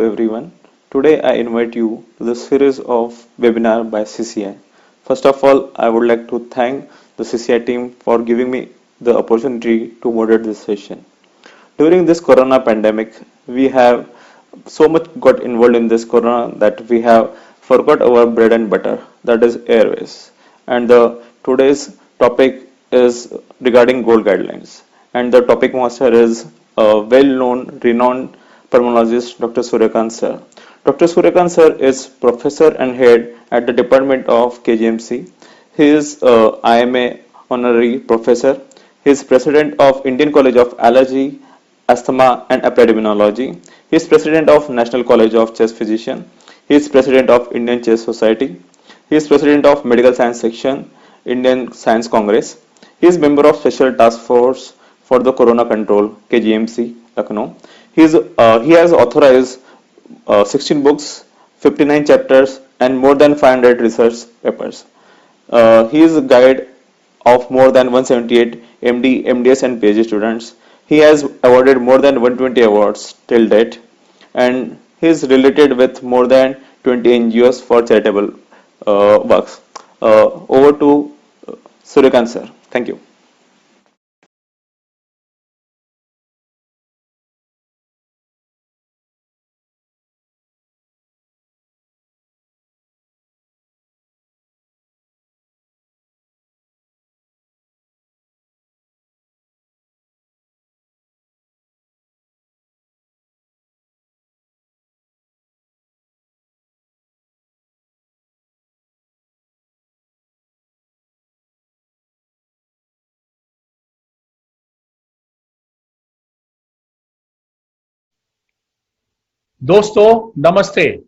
everyone. Today I invite you to the series of webinar by CCI. First of all, I would like to thank the CCI team for giving me the opportunity to moderate this session. During this corona pandemic, we have so much got involved in this corona that we have forgot our bread and butter, that is airways. And the today's topic is regarding gold guidelines. And the topic master is a well-known, renowned pulmonologist, Dr. Suryakant sir. Dr. Suryakant sir is professor and head at the Department of KGMC. He is IMA honorary professor. He is president of Indian College of Allergy, Asthma and Epidemiology. He is president of National College of Chest Physician. He is president of Indian Chest Society. He is president of Medical Science Section, Indian Science Congress. He is member of Special Task Force for the Corona Control, KGMC, Lucknow. He has authorized 16 books, 59 chapters, and more than 500 research papers. He is a guide of more than 178 MD, MDS, and PhD students. He has awarded more than 120 awards till date, and he is related with more than 20 NGOs for charitable works. Over to Suryakant sir. Thank you. Dosto, namaste.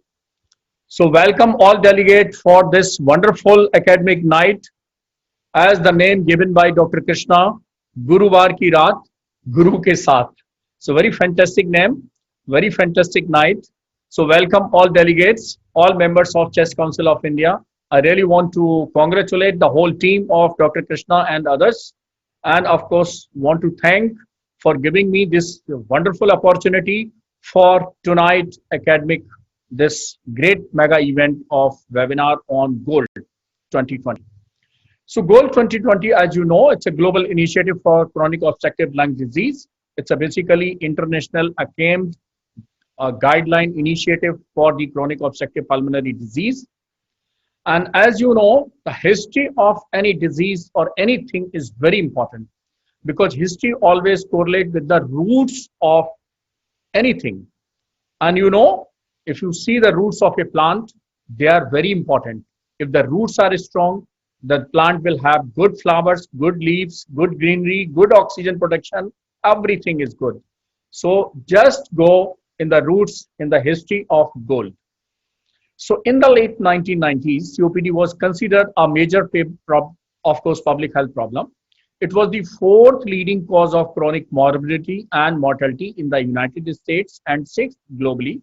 So, welcome all delegates for this wonderful academic night. As the name given by Dr. Krishna, Guruvar ki Raat, Guru ke Saath. So, very fantastic name, very fantastic night. So, welcome all delegates, all members of Chess Council of India. I really want to congratulate the whole team of Dr. Krishna and others, and of course, want to thank for giving me this wonderful opportunity for tonight academic this great mega event of webinar on gold 2020. So gold 2020, as you know, it's a global initiative for chronic obstructive lung disease. It's a basically international acclaimed guideline initiative for the chronic obstructive pulmonary disease. And as you know, the history of any disease or anything is very important because history always correlates with the roots of anything. And you know, if you see the roots of a plant, they are very important. If the roots are strong, the plant will have good flowers, good leaves, good greenery, good oxygen protection. Everything is good. So just go in the roots in the history of gold. So in the late 1990s, COPD was considered a major, of course, public health problem. It was the fourth leading cause of chronic morbidity and mortality in the United States and sixth globally.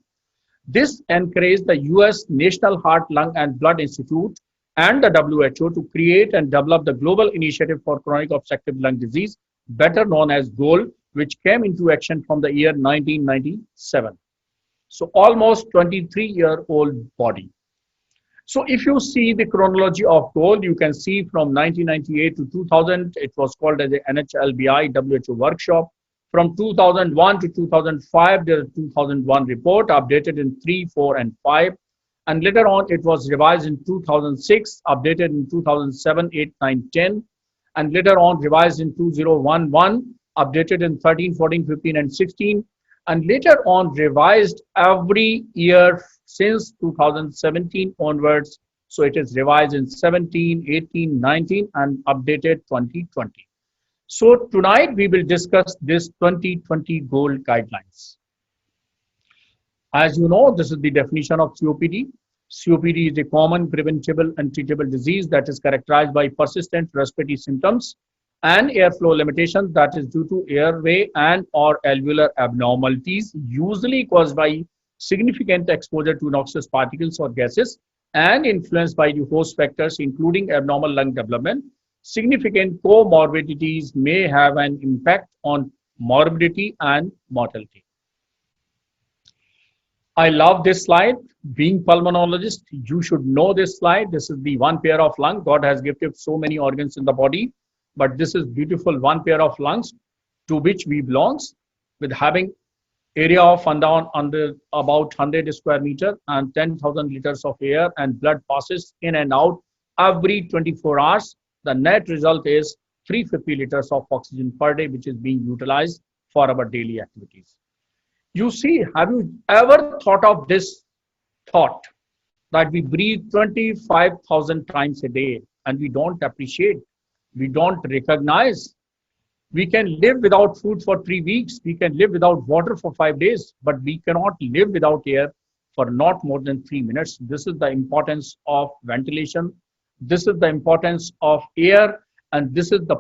This encouraged the US National Heart, Lung and Blood Institute and the WHO to create and develop the Global Initiative for Chronic Obstructive Lung Disease, better known as GOLD, which came into action from the year 1997. So almost 23-year-old body. So if you see the chronology of gold, you can see from 1998 to 2000, it was called as the NHLBI WHO workshop. From 2001 to 2005, there is 2001 report updated in 3, 4, and 5. And later on, it was revised in 2006, updated in 2007, 8, 9, 10. And later on, revised in 2011, updated in 13, 14, 15, and 16. And later on, revised every year since 2017 onwards. So it is revised in 17, 18, 19, and updated 2020. So tonight we will discuss this 2020 gold guidelines. As you know, this is the definition of COPD. COPD is a common preventable and treatable disease that is characterized by persistent respiratory symptoms and airflow limitations that is due to airway and or alveolar abnormalities, usually caused by significant exposure to noxious particles or gases and influenced by the host factors, including abnormal lung development. Significant comorbidities may have an impact on morbidity and mortality. I love this slide. Being pulmonologist, you should know this slide. This is the one pair of lung. God has gifted so many organs in the body, but this is beautiful one pair of lungs to which we belongs, with having area of under about 100 square meter and 10,000 liters of air and blood passes in and out every 24 hours. The net result is 350 liters of oxygen per day, which is being utilized for our daily activities. You see, have you ever thought of this thought that we breathe 25,000 times a day and we don't appreciate, we don't recognize? We can live without food for 3 weeks, we can live without water for 5 days, but we cannot live without air for not more than 3 minutes. This is the importance of ventilation. This is the importance of air, and this is the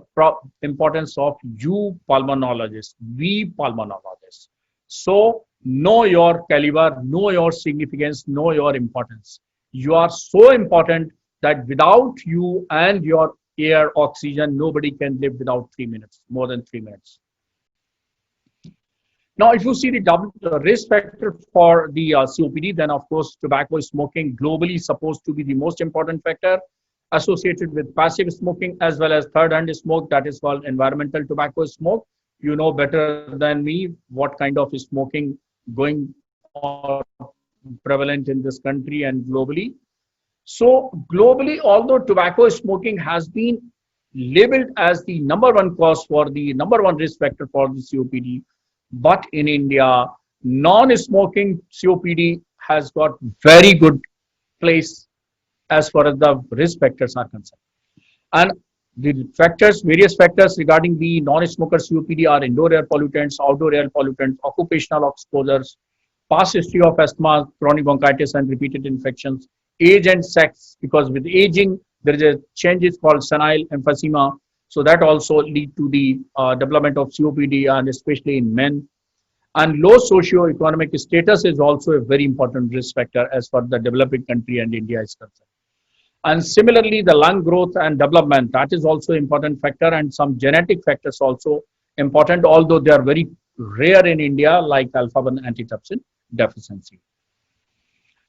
importance of you pulmonologists, we pulmonologists. So know your caliber, know your significance, know your importance. You are so important that without you and your air, oxygen, nobody can live without 3 minutes, more than 3 minutes. Now, if you see the risk factor for the COPD, then of course, tobacco smoking globally is supposed to be the most important factor associated with passive smoking as well as third hand smoke, that is called environmental tobacco smoke. You know better than me what kind of smoking going or prevalent in this country and globally. So globally, although tobacco smoking has been labeled as the number one cause for the number one risk factor for the COPD, but in India, non-smoking COPD has got very good place as far as the risk factors are concerned. And the factors, various factors regarding the non-smoker COPD are indoor air pollutants, outdoor air pollutants, occupational exposures, past history of asthma, chronic bronchitis, and repeated infections, age and sex, because with aging, there is a change called senile emphysema. So that also lead to the development of COPD, and especially in men. And low socio-economic status is also a very important risk factor as far as the developing country and India is concerned. And similarly, the lung growth and development, that is also important factor, and some genetic factors also important, although they are very rare in India, like alpha-1 antitrypsin deficiency.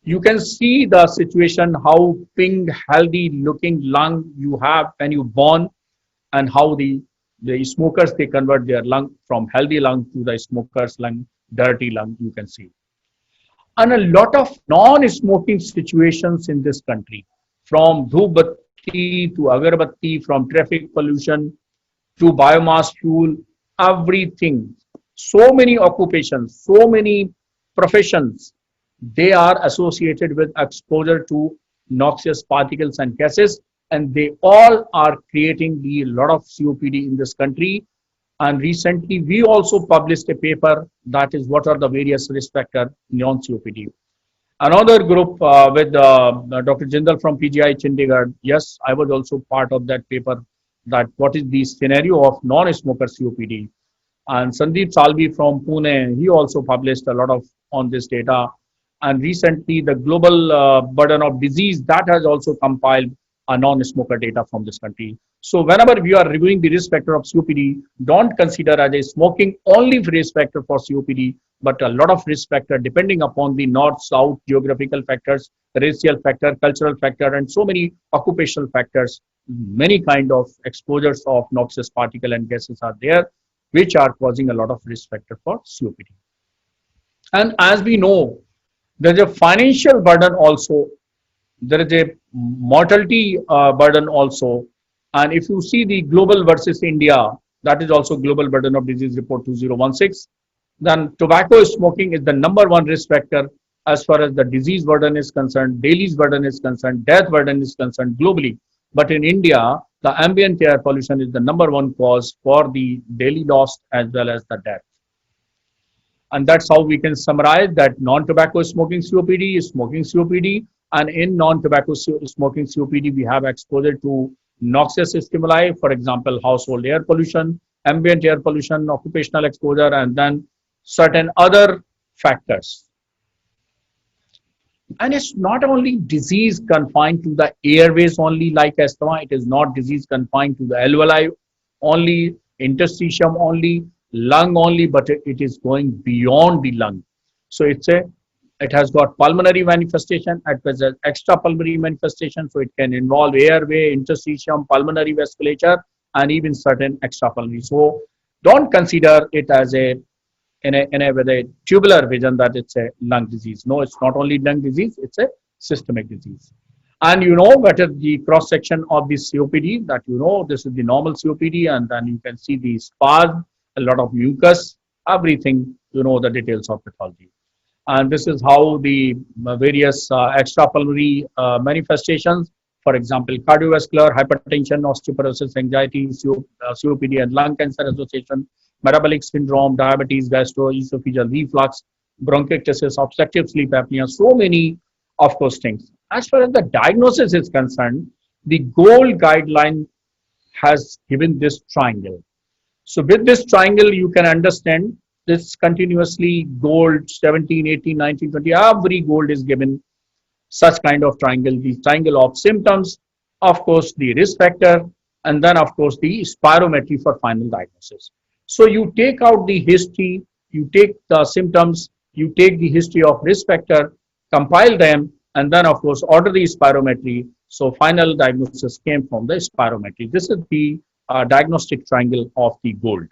You can see the situation, how pink, healthy looking lung you have when you born, and how the smokers, they convert their lung from healthy lung to the smoker's lung, dirty lung, you can see. And a lot of non-smoking situations in this country, from dhoop-batti to agarbatti, from traffic pollution to biomass fuel, everything. So many occupations, so many professions, they are associated with exposure to noxious particles and gases, and they all are creating a lot of COPD in this country. And recently, we also published a paper that is what are the various risk factors non-COPD. Another group with Dr. Jindal from PGI Chandigarh, yes, I was also part of that paper, that what is the scenario of non-smoker COPD. And Sandeep Salvi from Pune, he also published a lot of on this data. And recently, the global burden of disease, that has also compiled a non-smoker data from this country. So whenever we are reviewing the risk factor of COPD, don't consider as a smoking only risk factor for COPD, but a lot of risk factor depending upon the north-south geographical factors, racial factor, cultural factor, and so many occupational factors. Many kind of exposures of noxious particle and gases are there, which are causing a lot of risk factor for COPD. And as we know, there is a financial burden also. There is a mortality burden also. And if you see the global versus India, that is also Global Burden of Disease Report 2016, then tobacco smoking is the number one risk factor as far as the disease burden is concerned, daily burden is concerned, death burden is concerned globally. But in India, the ambient air pollution is the number one cause for the daily loss as well as the death. And that's how we can summarize that non-tobacco smoking COPD is smoking COPD. And in non-tobacco smoking COPD, we have exposure to noxious stimuli, for example, household air pollution, ambient air pollution, occupational exposure, and then certain other factors. And it's not only disease confined to the airways only like asthma, it is not disease confined to the alveoli only, interstitium only, lung only, but it is going beyond the lung. So it's a It has got pulmonary manifestation as well as extrapulmonary manifestation. So it can involve airway, interstitium, pulmonary vasculature, and even certain extrapulmonary. So don't consider it as with a tubular vision that it's a lung disease. No, it's not only lung disease, it's a systemic disease. And you know what is the cross section of this COPD, that you know this is the normal COPD, and then you can see the spasm, a lot of mucus, everything, you know the details of pathology. And this is how the various extrapulmonary manifestations, for example, cardiovascular, hypertension, osteoporosis, anxiety, COPD, and lung cancer association, metabolic syndrome, diabetes, gastroesophageal reflux, bronchiectasis, obstructive sleep apnea, so many, of course, things. As far as the diagnosis is concerned, the gold guideline has given this triangle. So with this triangle, you can understand this continuously gold 17, 18, 19, 20, every gold is given such kind of triangle, the triangle of symptoms, of course, the risk factor, and then of course the spirometry for final diagnosis. So you take out the history, you take the symptoms, you take the history of risk factor, compile them, and then of course order the spirometry. So final diagnosis came from the spirometry. This is the diagnostic triangle of the gold.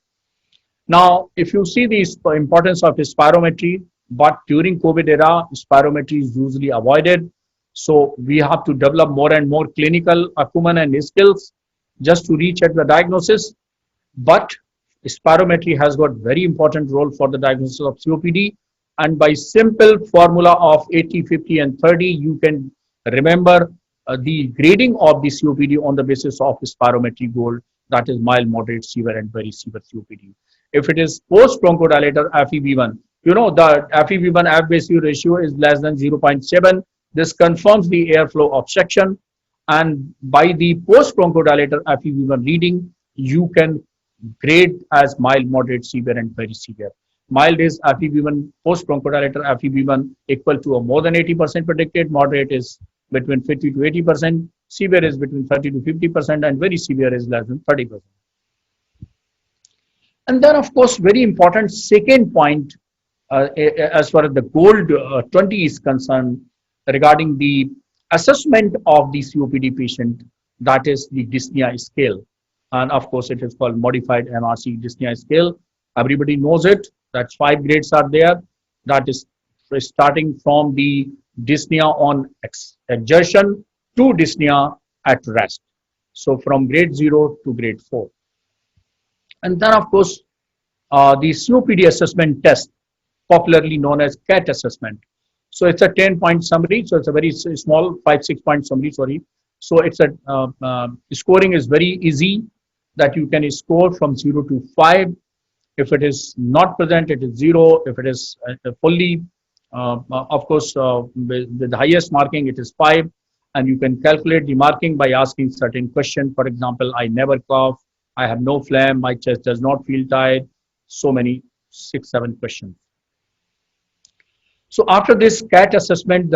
Now, if you see the importance of spirometry, but during COVID era, spirometry is usually avoided. So we have to develop more and more clinical acumen and skills just to reach at the diagnosis. But spirometry has got very important role for the diagnosis of COPD. And by simple formula of 80, 50, and 30, you can remember the grading of the COPD on the basis of spirometry gold, that is mild, moderate, severe, and very severe COPD. If it is post bronchodilator FEV1, you know the FEV1 F-base-U ratio is less than 0.7. This confirms the airflow obstruction, and by the post bronchodilator FEV1 reading, you can grade as mild, moderate, severe, and very severe. Mild is FEV1 post bronchodilator FEV1 equal to or more than 80% predicted. Moderate is between 50 to 80%. Severe is between 30 to 50%, and very severe is less than 30%. And then, of course, very important second point as far as the gold 20 is concerned regarding the assessment of the COPD patient, that is the dyspnea scale. And of course, it is called modified MRC dyspnea scale. Everybody knows it. That's 5 grades are there. That is starting from the dyspnea on exertion to dyspnea at rest. So from grade 0 to grade 4. And then, of course, the COPD assessment test, popularly known as CAT assessment. So it's a 10-point summary. So it's a very small 5-6 point summary. Sorry. So it's a scoring is very easy, that you can score from 0 to 5. If it is not present, it is 0. If it is fully, of course, with the highest marking, it is 5. And you can calculate the marking by asking certain questions. For example, I never cough. I have no phlegm, my chest does not feel tight, so many 6-7 questions. So after this CAT assessment,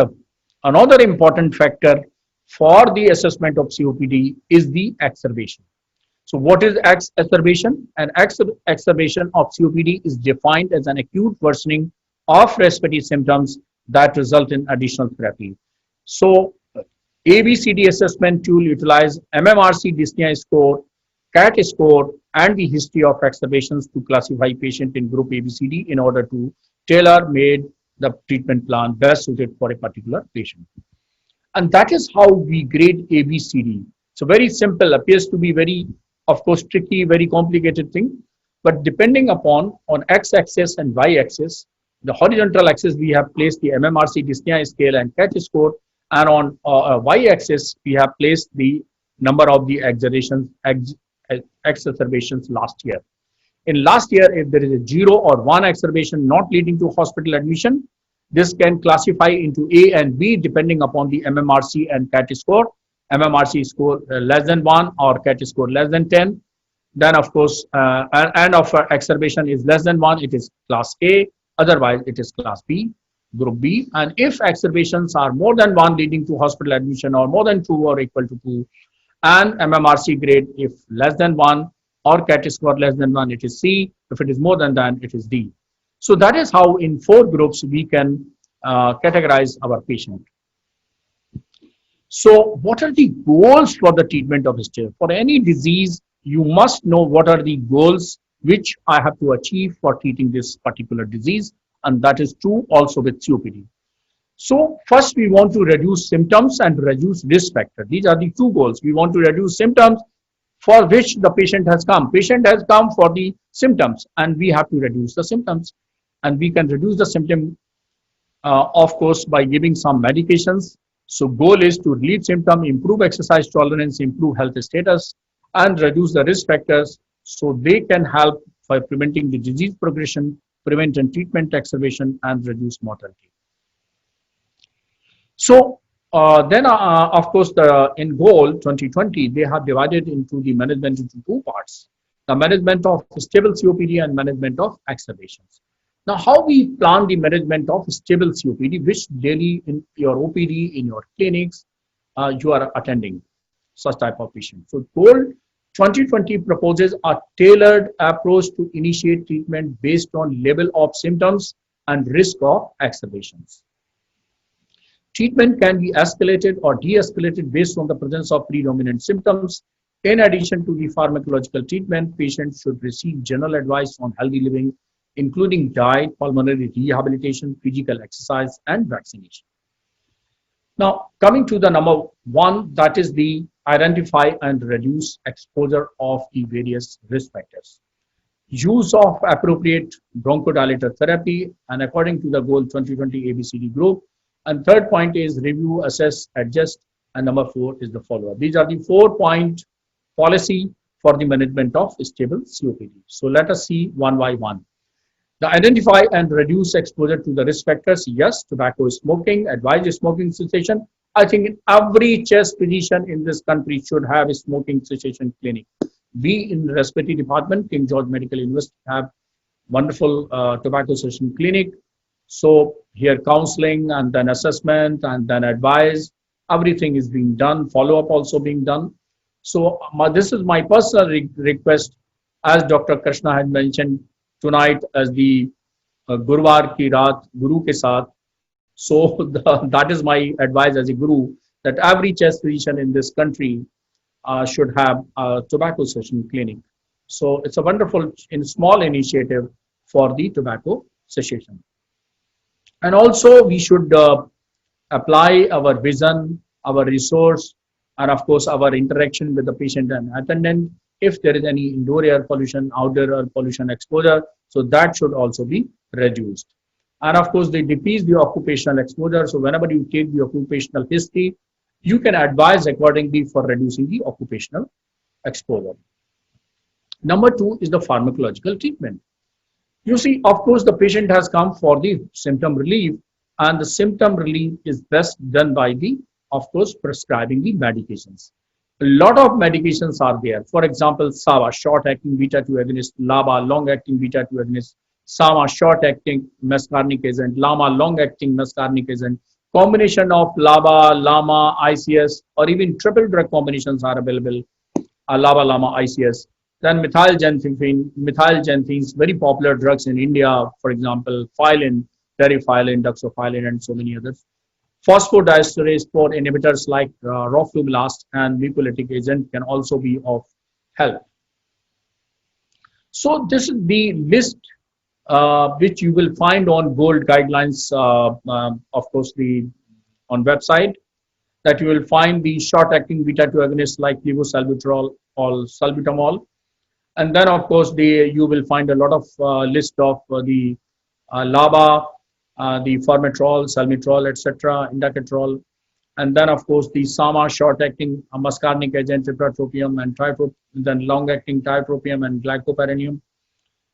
another important factor for the assessment of COPD is the exacerbation. So what is exacerbation? An exacerbation of COPD is defined as an acute worsening of respiratory symptoms that result in additional therapy. So ABCD assessment tool utilize MMRC dyspnea score, CAT score, and the history of exacerbations to classify patient in group ABCD in order to tailor-made the treatment plan best suited for a particular patient. And that is how we grade ABCD. So very simple, appears to be very, of course, tricky, very complicated thing. But depending upon on x-axis and y-axis, the horizontal axis we have placed the MMRC dyspnea scale and CAT score, and on y-axis we have placed the number of the exacerbations last year. In last year, if there is a 0 or 1 exacerbation not leading to hospital admission, this can classify into A and B depending upon the MMRC and CAT score. MMRC score less than 1 or CAT score less than 10. Then, of course, and of exacerbation is less than 1, it is class A. Otherwise, it is class B, group B. And if exacerbations are more than 1 leading to hospital admission, or more than 2 or equal to 2, and MMRC grade if less than 1 or CAT score less than 1, it is C. If it is more than that, it is D. So that is how in 4 groups we can categorize our patient. So what are the goals for the treatment of hysteria? For any disease, you must know what are the goals which I have to achieve for treating this particular disease, and that is true also with COPD. So first we want to reduce symptoms and reduce risk factor. These are the two goals. We want to reduce symptoms for which the patient has come. Patient has come for the symptoms and we have to reduce the symptoms. And we can reduce the symptom, of course, by giving some medications. So goal is to relieve symptom, improve exercise tolerance, improve health status, and reduce the risk factors so they can help by preventing the disease progression, prevent and treatment exacerbation, and reduce mortality. So of course, in goal 2020, they have divided into the management into two parts: the management of stable COPD and management of exacerbations. Now, how we plan the management of stable COPD, which daily in your OPD, in your clinics, you are attending such type of patient. So, goal 2020 proposes a tailored approach to initiate treatment based on level of symptoms and risk of exacerbations. Treatment can be escalated or de-escalated based on the presence of predominant symptoms. In addition to the pharmacological treatment, patients should receive general advice on healthy living, including diet, pulmonary rehabilitation, physical exercise, and vaccination. Now, coming to the number one, that is the identify and reduce exposure of the various risk factors. Use of appropriate bronchodilator therapy, and according to the goal 2020 ABCD group. And third point is review, assess, adjust, and number four is the follow-up. These are the 4-point policy for the management of stable COPD. So let us see one by one. The identify and reduce exposure to the risk factors. Yes, tobacco smoking, advise smoking cessation. I think every chest physician in this country should have a smoking cessation clinic. We in the respiratory department, King George Medical University, have wonderful tobacco cessation clinic. So here counseling and then assessment and then advice, everything is being done, follow-up also being done. So this is my personal request, as Dr. Krishna had mentioned tonight, as the Gurwar ki Raat, Guru ke Saath. So that is my advice as a Guru, that every chest physician in this country should have a tobacco cessation clinic. So it's a wonderful small initiative for the tobacco cessation. And also we should apply our vision, our resource, and of course our interaction with the patient and attendant. If there is any indoor air pollution, outdoor air pollution exposure, so that should also be reduced. And of course they decrease the occupational exposure. So whenever you take the occupational history, you can advise accordingly for reducing the occupational exposure. Number two is the pharmacological treatment. You see, of course, the patient has come for the symptom relief, and the symptom relief is best done by the, of course, prescribing the medications. A lot of medications are there. For example, SABA, short-acting beta-2 agonist, LABA, long-acting beta-2 agonist, SAMA, short-acting muscarinic agent, LAMA, long-acting muscarinic agent. Combination of LABA, LAMA, ICS, or even triple drug combinations are available. LABA, LAMA, ICS. Then methylxanthines, very popular drugs in India, for example, phylline, terifylline, doxorubicin, and so many others. Phosphodiesterase 4 inhibitors like roflumilast and mucolytic agent can also be of help. So this is the list which you will find on GOLD guidelines, of course, on website, that you will find the short-acting beta-2 agonists like levosalbutamol or salbutamol. And then, of course, you will find a lot of list of the LABA, the formoterol, salmeterol, etc., indacaterol. And then, of course, the SAMA, short-acting muscarinic agent, ipratropium, and then long-acting tiotropium and glycopyrronium.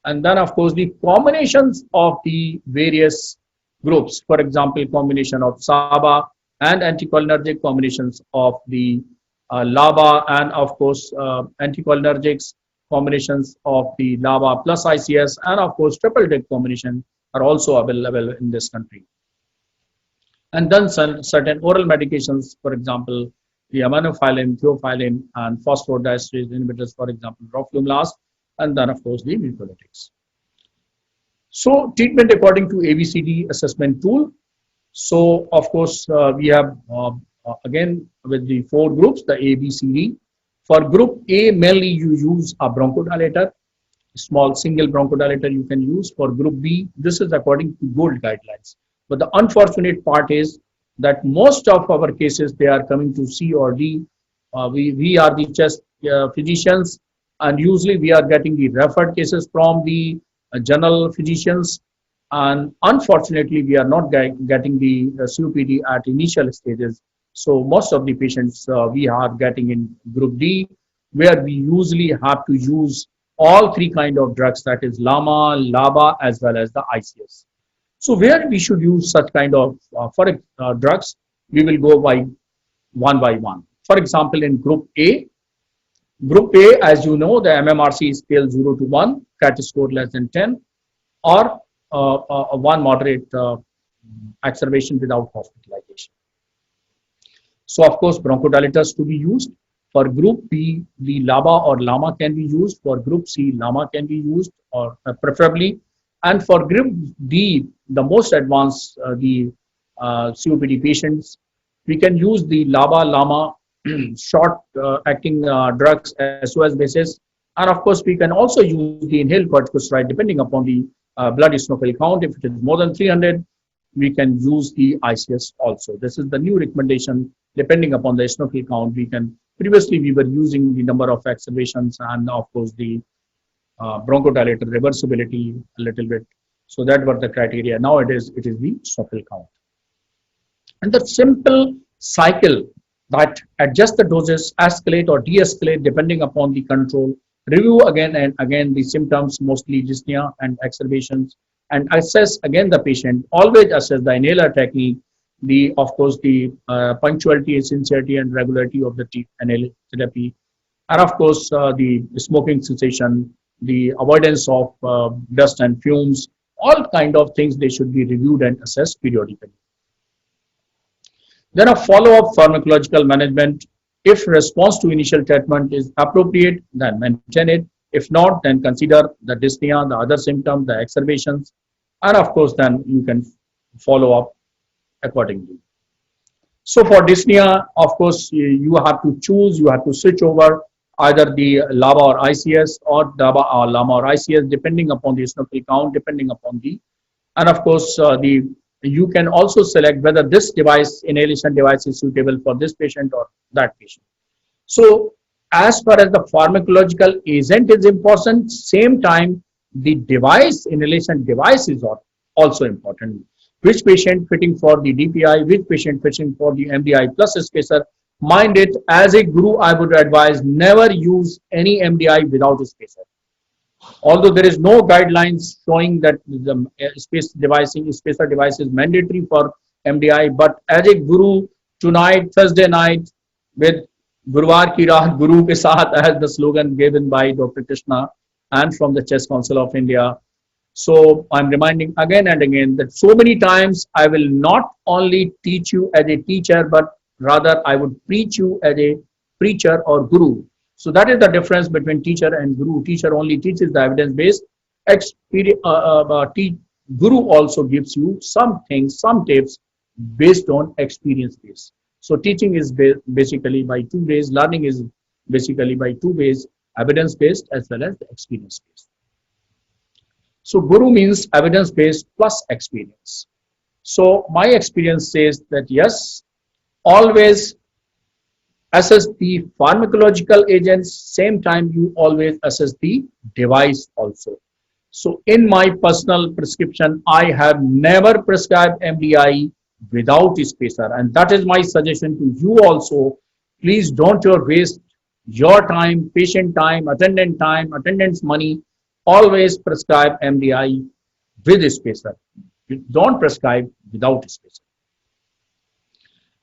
And then, of course, the combinations of the various groups, for example, combination of SABA and anticholinergic, combinations of the LABA, and of course, anticholinergics, combinations of the LABA plus ICS, and of course triple drug combination are also available in this country. And then certain oral medications, for example, the aminophylline, theophylline, and phosphodiesterase inhibitors, for example, roflumilast, and then of course the mucolytics. So treatment according to ABCD assessment tool. So of course we have again with the four groups, the A, B, C, D. For group A, mainly you use a bronchodilator, small single bronchodilator you can use. For group B, this is according to GOLD guidelines. But the unfortunate part is that most of our cases, they are coming to C or D. We are the chest physicians, and usually we are getting the referred cases from the general physicians. And unfortunately, we are not getting the COPD at initial stages. So most of the patients we are getting in group D, where we usually have to use all three kind of drugs, that is LAMA, LABA, as well as the ICS. So where we should use such kind of drugs, we will go by one. For example, in group A, as you know, the MMRC scale 0 to 1, CAT score less than 10, or one moderate exacerbation without hospitalization. So of course, bronchodilators to be used. For group B, the LABA or LAMA can be used. For group C, LAMA can be used, or preferably. And for group D, the most advanced, the COPD patients, we can use the LABA, LAMA short acting drugs SOS basis. And of course, we can also use the inhaled corticosteroid depending upon the blood eosinophil count. If it is more than 300, we can use the ICS also. This is the new recommendation. Depending upon the eosinophil count, we can, previously we were using the number of exacerbations and of course the bronchodilator reversibility a little bit. So that were the criteria. Now it is the eosinophil count. And the simple cycle that adjust the doses, escalate or de-escalate depending upon the control, review again and again the symptoms, mostly dyspnea and exacerbations, and assess again the patient. Always assess the inhaler technique, the of course the punctuality, sincerity, and regularity of the inhaler therapy, and of course the smoking cessation, the avoidance of dust and fumes. All kind of things they should be reviewed and assessed periodically. Then a follow-up pharmacological management. If response to initial treatment is appropriate, then maintain it. If not, then consider the dyspnea, the other symptoms, the exacerbations, and of course, then you can follow up accordingly. So for dyspnea, of course, you have to choose, you have to switch over either the LABA or ICS, or DABA or LAMA or ICS, depending upon the eosinophil count, depending upon the, and of course, you can also select whether this device, inhalation device, is suitable for this patient or that patient. So as far as the pharmacological agent is important, same time the device, inhalation device, is also important. Which patient fitting for the DPI, which patient fitting for the MDI plus spacer. Mind it, as a guru, I would advise never use any MDI without a spacer. Although there is no guidelines showing that the spacer device is mandatory for MDI, but as a guru, tonight, Thursday night, with Guruvar ki Raat Guru ke Saath, as the slogan given by Dr. Krishna and from the Chess Council of India. So I'm reminding again and again that so many times I will not only teach you as a teacher, but rather I would preach you as a preacher or guru. So that is the difference between teacher and guru. Teacher only teaches the evidence-based. Guru also gives you some things, some tips based on experience-based. So teaching is basically by two ways. Learning is basically by two ways: evidence-based as well as the experience-based. So guru means evidence-based plus experience. So my experience says that yes, always assess the pharmacological agents, same time you always assess the device also. So in my personal prescription, I have never prescribed MDI without a spacer, and that is my suggestion to you also. Please don't waste your time, patient time, attendant's money. Always prescribe MDI with a spacer. You don't prescribe without a spacer.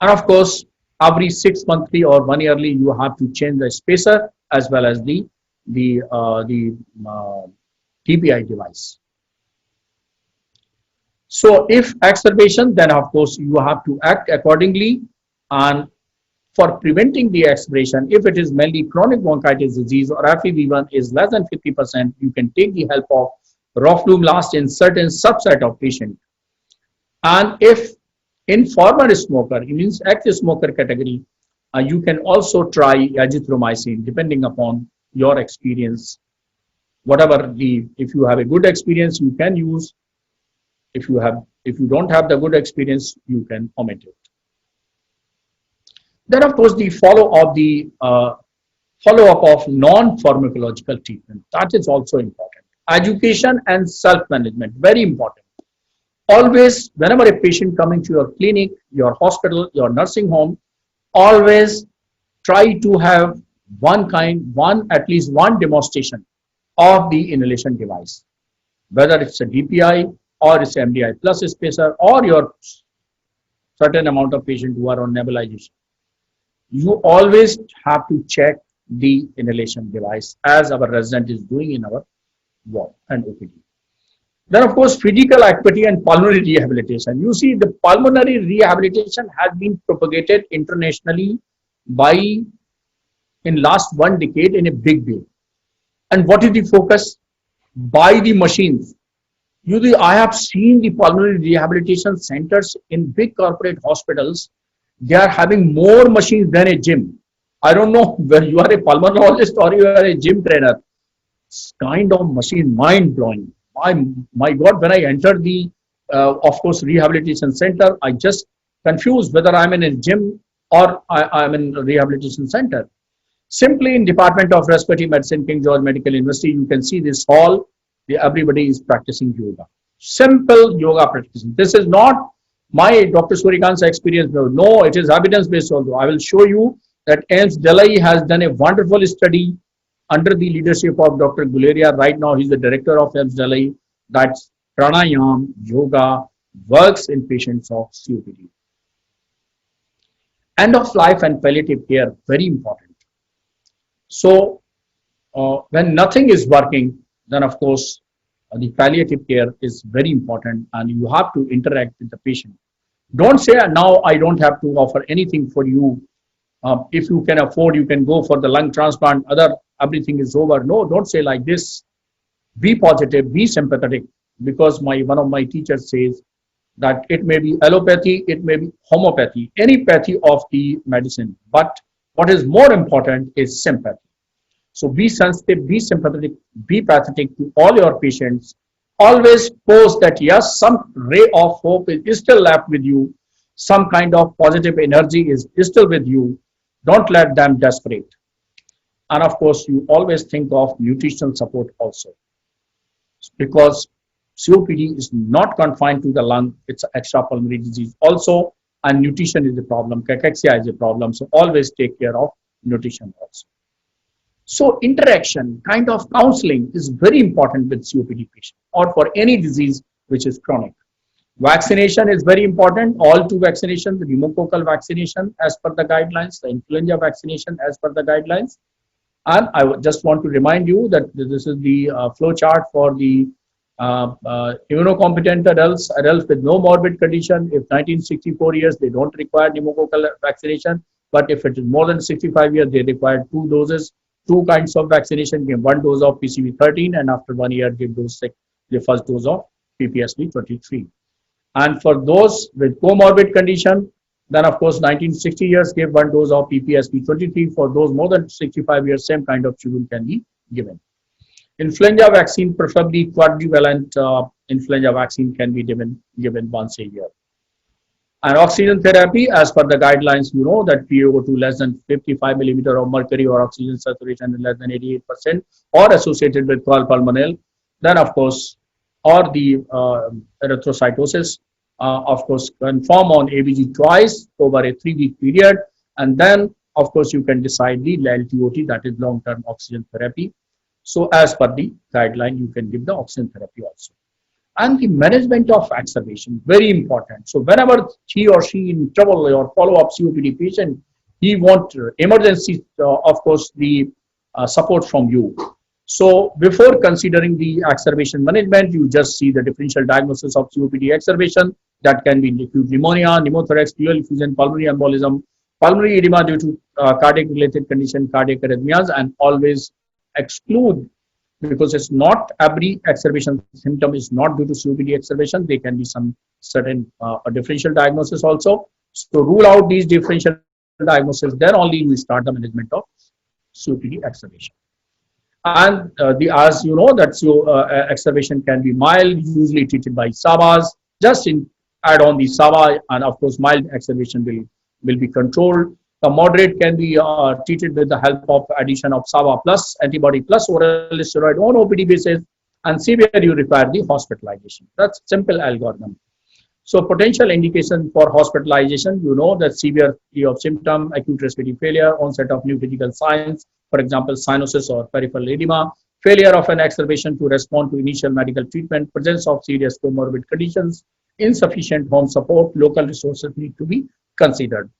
And of course, every 6 monthly or 1 yearly, you have to change the spacer as well as the TPI device. So if exacerbation, then of course you have to act accordingly. And for preventing the exacerbation, if it is mainly chronic bronchitis disease or FEV1 is less than 50%, you can take the help of roflumilast in certain subset of patients. And if In former smoker, it means ex-smoker category, you can also try azithromycin depending upon your experience. Whatever the, if you have a good experience, you can use. If you don't have the good experience, you can omit it. Then, of course, the follow up of non-pharmacological treatment, that is also important. Education and self-management, very important. Always, whenever a patient coming to your clinic, your hospital, your nursing home, always try to have at least one demonstration of the inhalation device, whether it's a DPI or it's MDI plus spacer or your certain amount of patients who are on nebulization. You always have to check the inhalation device as our resident is doing in our ward and OPD. Then, of course, physical activity and pulmonary rehabilitation. You see, the pulmonary rehabilitation has been propagated internationally in last 1 decade in a big way. And what is the focus? By the machines. I have seen the pulmonary rehabilitation centers in big corporate hospitals. They are having more machines than a gym. I don't know whether you are a pulmonologist or you are a gym trainer. It's kind of machine, mind blowing. My God, when I entered the, of course, rehabilitation center, I just confused whether I'm in a gym or I'm in a rehabilitation center. Simply in Department of Respiratory Medicine, King George Medical University, you can see this hall. Everybody is practicing yoga. Simple yoga practicing. This is not my Dr. Surikant's experience. No, it is evidence-based also. I will show you that AIIMS Delhi has done a wonderful study under the leadership of Dr. Guleria. Right now, he's the director of AIIMS Delhi. That's pranayam, yoga, works in patients of COPD. End of life and palliative care, very important. So, when nothing is working, then of course, the palliative care is very important and you have to interact with the patient. Don't say, now I don't have to offer anything for you. If you can afford, you can go for the lung transplant, everything is over. No, don't say like this. Be positive, be sympathetic, because one of my teachers says that it may be allopathy, it may be homeopathy, any pathy of the medicine. But what is more important is sympathy. So be sensitive, be sympathetic, be pathetic to all your patients. Always post that yes, some ray of hope is still left with you. Some kind of positive energy is still with you. Don't let them desperate. And of course, you always think of nutritional support also. Because COPD is not confined to the lung, it's an extrapulmonary disease also, and nutrition is a problem, cachexia is a problem. So always take care of nutrition also. So interaction, kind of counseling is very important with COPD patient or for any disease which is chronic. Vaccination is very important. All 2 vaccinations, the pneumococcal vaccination as per the guidelines, the influenza vaccination as per the guidelines. And I just want to remind you that this is the flow chart for the immunocompetent adults with no morbid condition. If 1964 years, they don't require pneumococcal vaccination. But if it is more than 65 years, they require 2 doses. 2 kinds of vaccination, give 1 dose of PCV13 and after 1 year give the first dose of PPSV23. And for those with comorbid condition, then of course 1960 years give 1 dose of PPSV23. For those more than 65 years, same kind of schedule can be given. Influenza vaccine, preferably quadrivalent influenza vaccine can be given once a year. And oxygen therapy, as per the guidelines, you know that PaO2 less than 55 millimeter of mercury or oxygen saturation less than 88% or associated with cold pulmonale. Then, of course, or the erythrocytosis, of course, confirm on ABG twice over a 3-week period. And then, of course, you can decide the LTOT, that is long-term oxygen therapy. So, as per the guideline, you can give the oxygen therapy also. And the management of exacerbation, very important. So whenever he or she in trouble or follow-up COPD patient, he wants emergency, of course, the support from you. So before considering the exacerbation management, you just see the differential diagnosis of COPD exacerbation. That can be acute pneumonia, pneumothorax, dual effusion, pulmonary embolism, pulmonary edema due to cardiac-related condition, cardiac arrhythmias, and always exclude because it's not every exacerbation symptom is not due to COPD exacerbation. There can be some certain differential diagnosis also. So rule out these differential diagnoses, then only we start the management of COPD exacerbation. And as you know, that exacerbation can be mild, usually treated by SABAs. Just add on the SABA, and of course, mild exacerbation will be controlled. The moderate can be treated with the help of addition of SABA plus antibody plus oral steroid on OPD basis, and severe you require the hospitalization. That's simple algorithm. So potential indication for hospitalization, you know, that severity of symptom, acute respiratory failure, onset of new physical signs, for example, cyanosis or peripheral edema, failure of an exacerbation to respond to initial medical treatment, presence of serious comorbid conditions, insufficient home support, local resources need to be considered.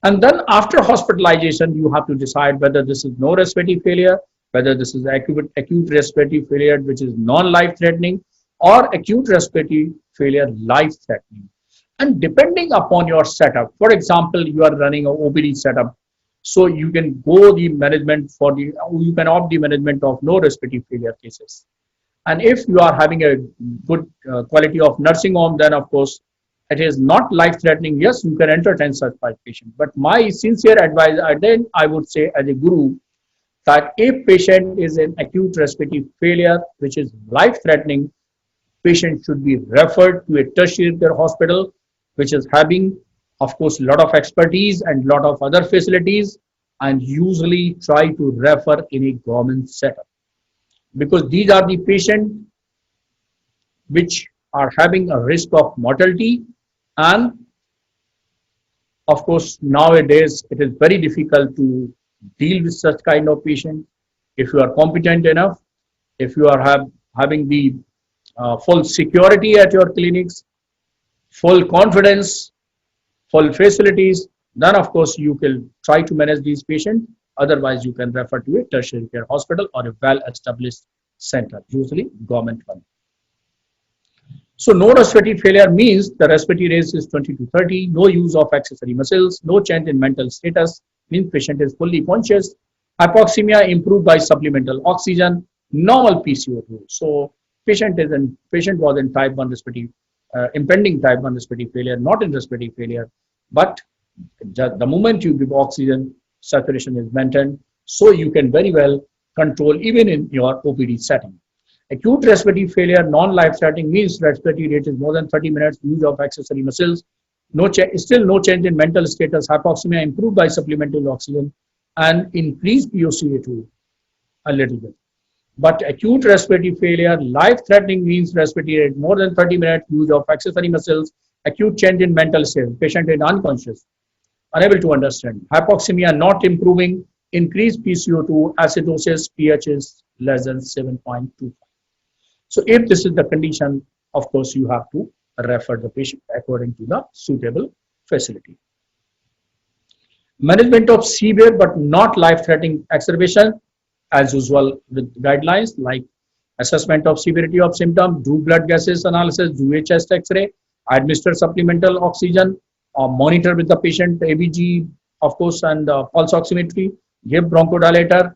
And then after hospitalization, you have to decide whether this is no respiratory failure, whether this is acute respiratory failure, which is non-life threatening, or acute respiratory failure life-threatening. And depending upon your setup, for example, you are running an OPD setup, so you can go the management you can opt the management of no respiratory failure cases. And if you are having a good quality of nursing home, then of course it is not life-threatening. Yes, you can entertain such patient. But my sincere advice, then I would say as a guru, that if patient is in acute respiratory failure, which is life-threatening, patient should be referred to a tertiary care hospital, which is having, of course, a lot of expertise and a lot of other facilities, and usually try to refer in a government setup, because these are the patients which are having a risk of mortality. And of course, nowadays it is very difficult to deal with such kind of patient. If you are competent enough, if you are having the full security at your clinics, full confidence, full facilities, then of course you can try to manage these patients. Otherwise, you can refer to a tertiary care hospital or a well-established center, usually government one. So no respiratory failure means the respiratory rate is 20 to 30, no use of accessory muscles, no change in mental status, means patient is fully conscious, hypoxemia improved by supplemental oxygen, normal PCO2. So patient was in type 1 respiratory, impending type 1 respiratory failure, not in respiratory failure, but the moment you give oxygen, saturation is maintained, so you can very well control even in your OPD setting. Acute respiratory failure, non-life-threatening, means respiratory rate is more than 30 minutes, use of accessory muscles, still no change in mental status, hypoxemia improved by supplemental oxygen, and increased POCA2 a little bit. But acute respiratory failure, life-threatening, means respiratory rate more than 30 minutes, use of accessory muscles, acute change in mental state, patient is unconscious, unable to understand, hypoxemia not improving, increased PCO2, acidosis, pH is less than 7.25. So if this is the condition, of course, you have to refer the patient according to the suitable facility. Management of severe but not life-threatening exacerbation, as usual with guidelines like assessment of severity of symptom, do blood gases analysis, do a chest X-ray, administer supplemental oxygen, or monitor with the patient ABG, of course, and pulse oximetry, give bronchodilator,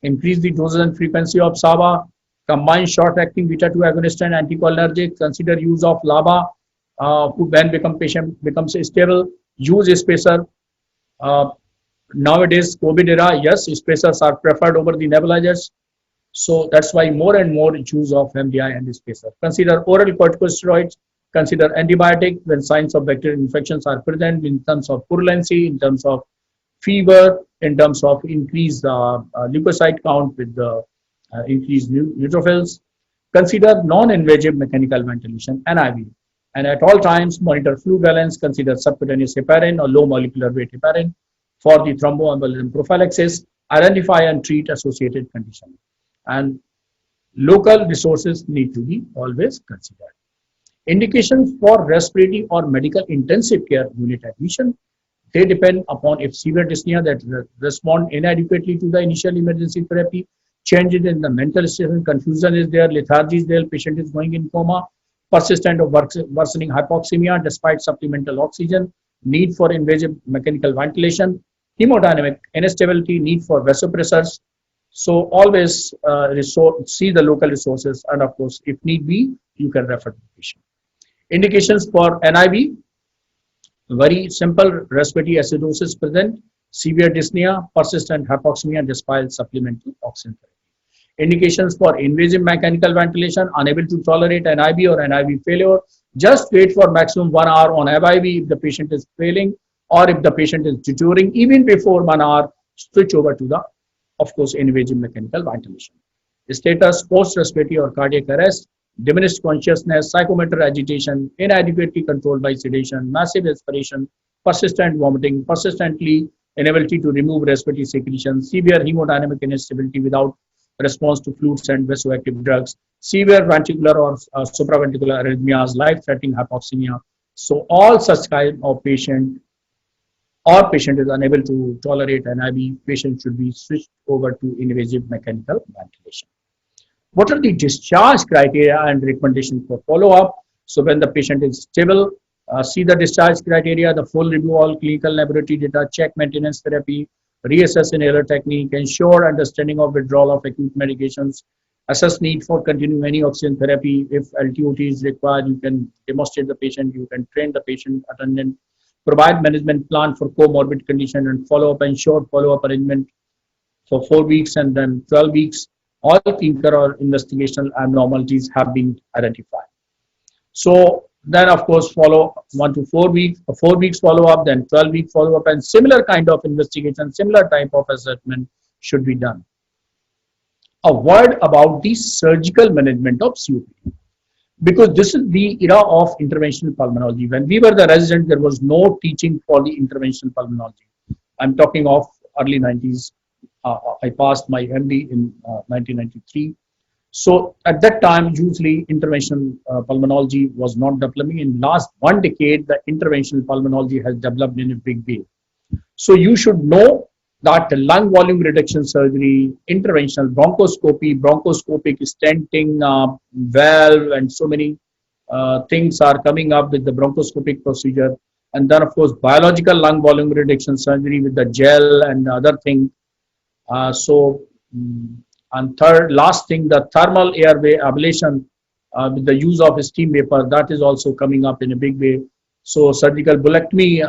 increase the doses and frequency of SABA, combine short-acting beta-2 agonist and anticholinergic, consider use of LABA, when patient becomes stable, use a spacer. Nowadays, COVID era, yes, spacers are preferred over the nebulizers. So that's why more and more use of MDI and spacer. Consider oral corticosteroids, consider antibiotic when signs of bacterial infections are present in terms of purulence, in terms of fever, in terms of increased leukocyte count with the increased neutrophils. Consider non-invasive mechanical ventilation, NIV. And at all times, monitor flu valence, consider subcutaneous heparin or low molecular weight heparin for the thromboembolism prophylaxis, identify and treat associated conditions. And local resources need to be always considered. Indications for respiratory or medical intensive care unit admission, they depend upon if severe dyspnea that respond inadequately to the initial emergency therapy, changes in the mental state, confusion is there, lethargy is there, patient is going in coma, persistent or worsening hypoxemia despite supplemental oxygen, need for invasive mechanical ventilation, hemodynamic instability, need for vasopressors. So always see the local resources, and of course, if need be, you can refer the patient. Indications for NIV: very simple: respiratory acidosis present, severe dyspnea, persistent hypoxemia despite supplemental oxygen therapy. Indications for invasive mechanical ventilation: unable to tolerate NIV or NIV failure, just wait for maximum 1 hour on FIV if the patient is failing, or if the patient is deteriorating even before 1 hour, switch over to the, of course, invasive mechanical ventilation. Status: post-respiratory or cardiac arrest, diminished consciousness, psychomotor agitation, inadequately controlled by sedation, massive aspiration, persistent vomiting, persistently inability to remove respiratory secretions, severe hemodynamic instability without response to fluids and vasoactive drugs, severe ventricular or supraventricular arrhythmias, life-threatening hypoxemia. So all such kind of patient is unable to tolerate NIV, patient should be switched over to invasive mechanical ventilation. What are the discharge criteria and recommendations for follow-up? So when the patient is stable, see the discharge criteria, the full review all clinical laboratory data, check maintenance therapy, reassess inhaler technique, ensure understanding of withdrawal of acute medications, assess need for continuing any oxygen therapy. If LTOT is required, you can demonstrate the patient, you can train the patient attendant, provide management plan for comorbid condition, and follow-up, ensure follow-up arrangement for 4 weeks and then 12 weeks. All clinical or investigational abnormalities have been identified. So then, of course, follow 1 to 4 weeks, 4 weeks follow-up, then 12-week follow-up, and similar kind of investigation, similar type of assessment should be done. A word about the surgical management of COPD, because this is the era of interventional pulmonology. When we were the resident, there was no teaching for the interventional pulmonology. I'm talking of early 90s. I passed my MD in 1993. So at that time, usually interventional pulmonology was not developing. In last 1 decade, the interventional pulmonology has developed in a big way. So you should know that lung volume reduction surgery, interventional bronchoscopy, bronchoscopic stenting, valve, and so many things are coming up with the bronchoscopic procedure. And then, of course, biological lung volume reduction surgery with the gel and other thing. And third, last thing, the thermal airway ablation with the use of steam vapor, that is also coming up in a big way. So surgical bulectomy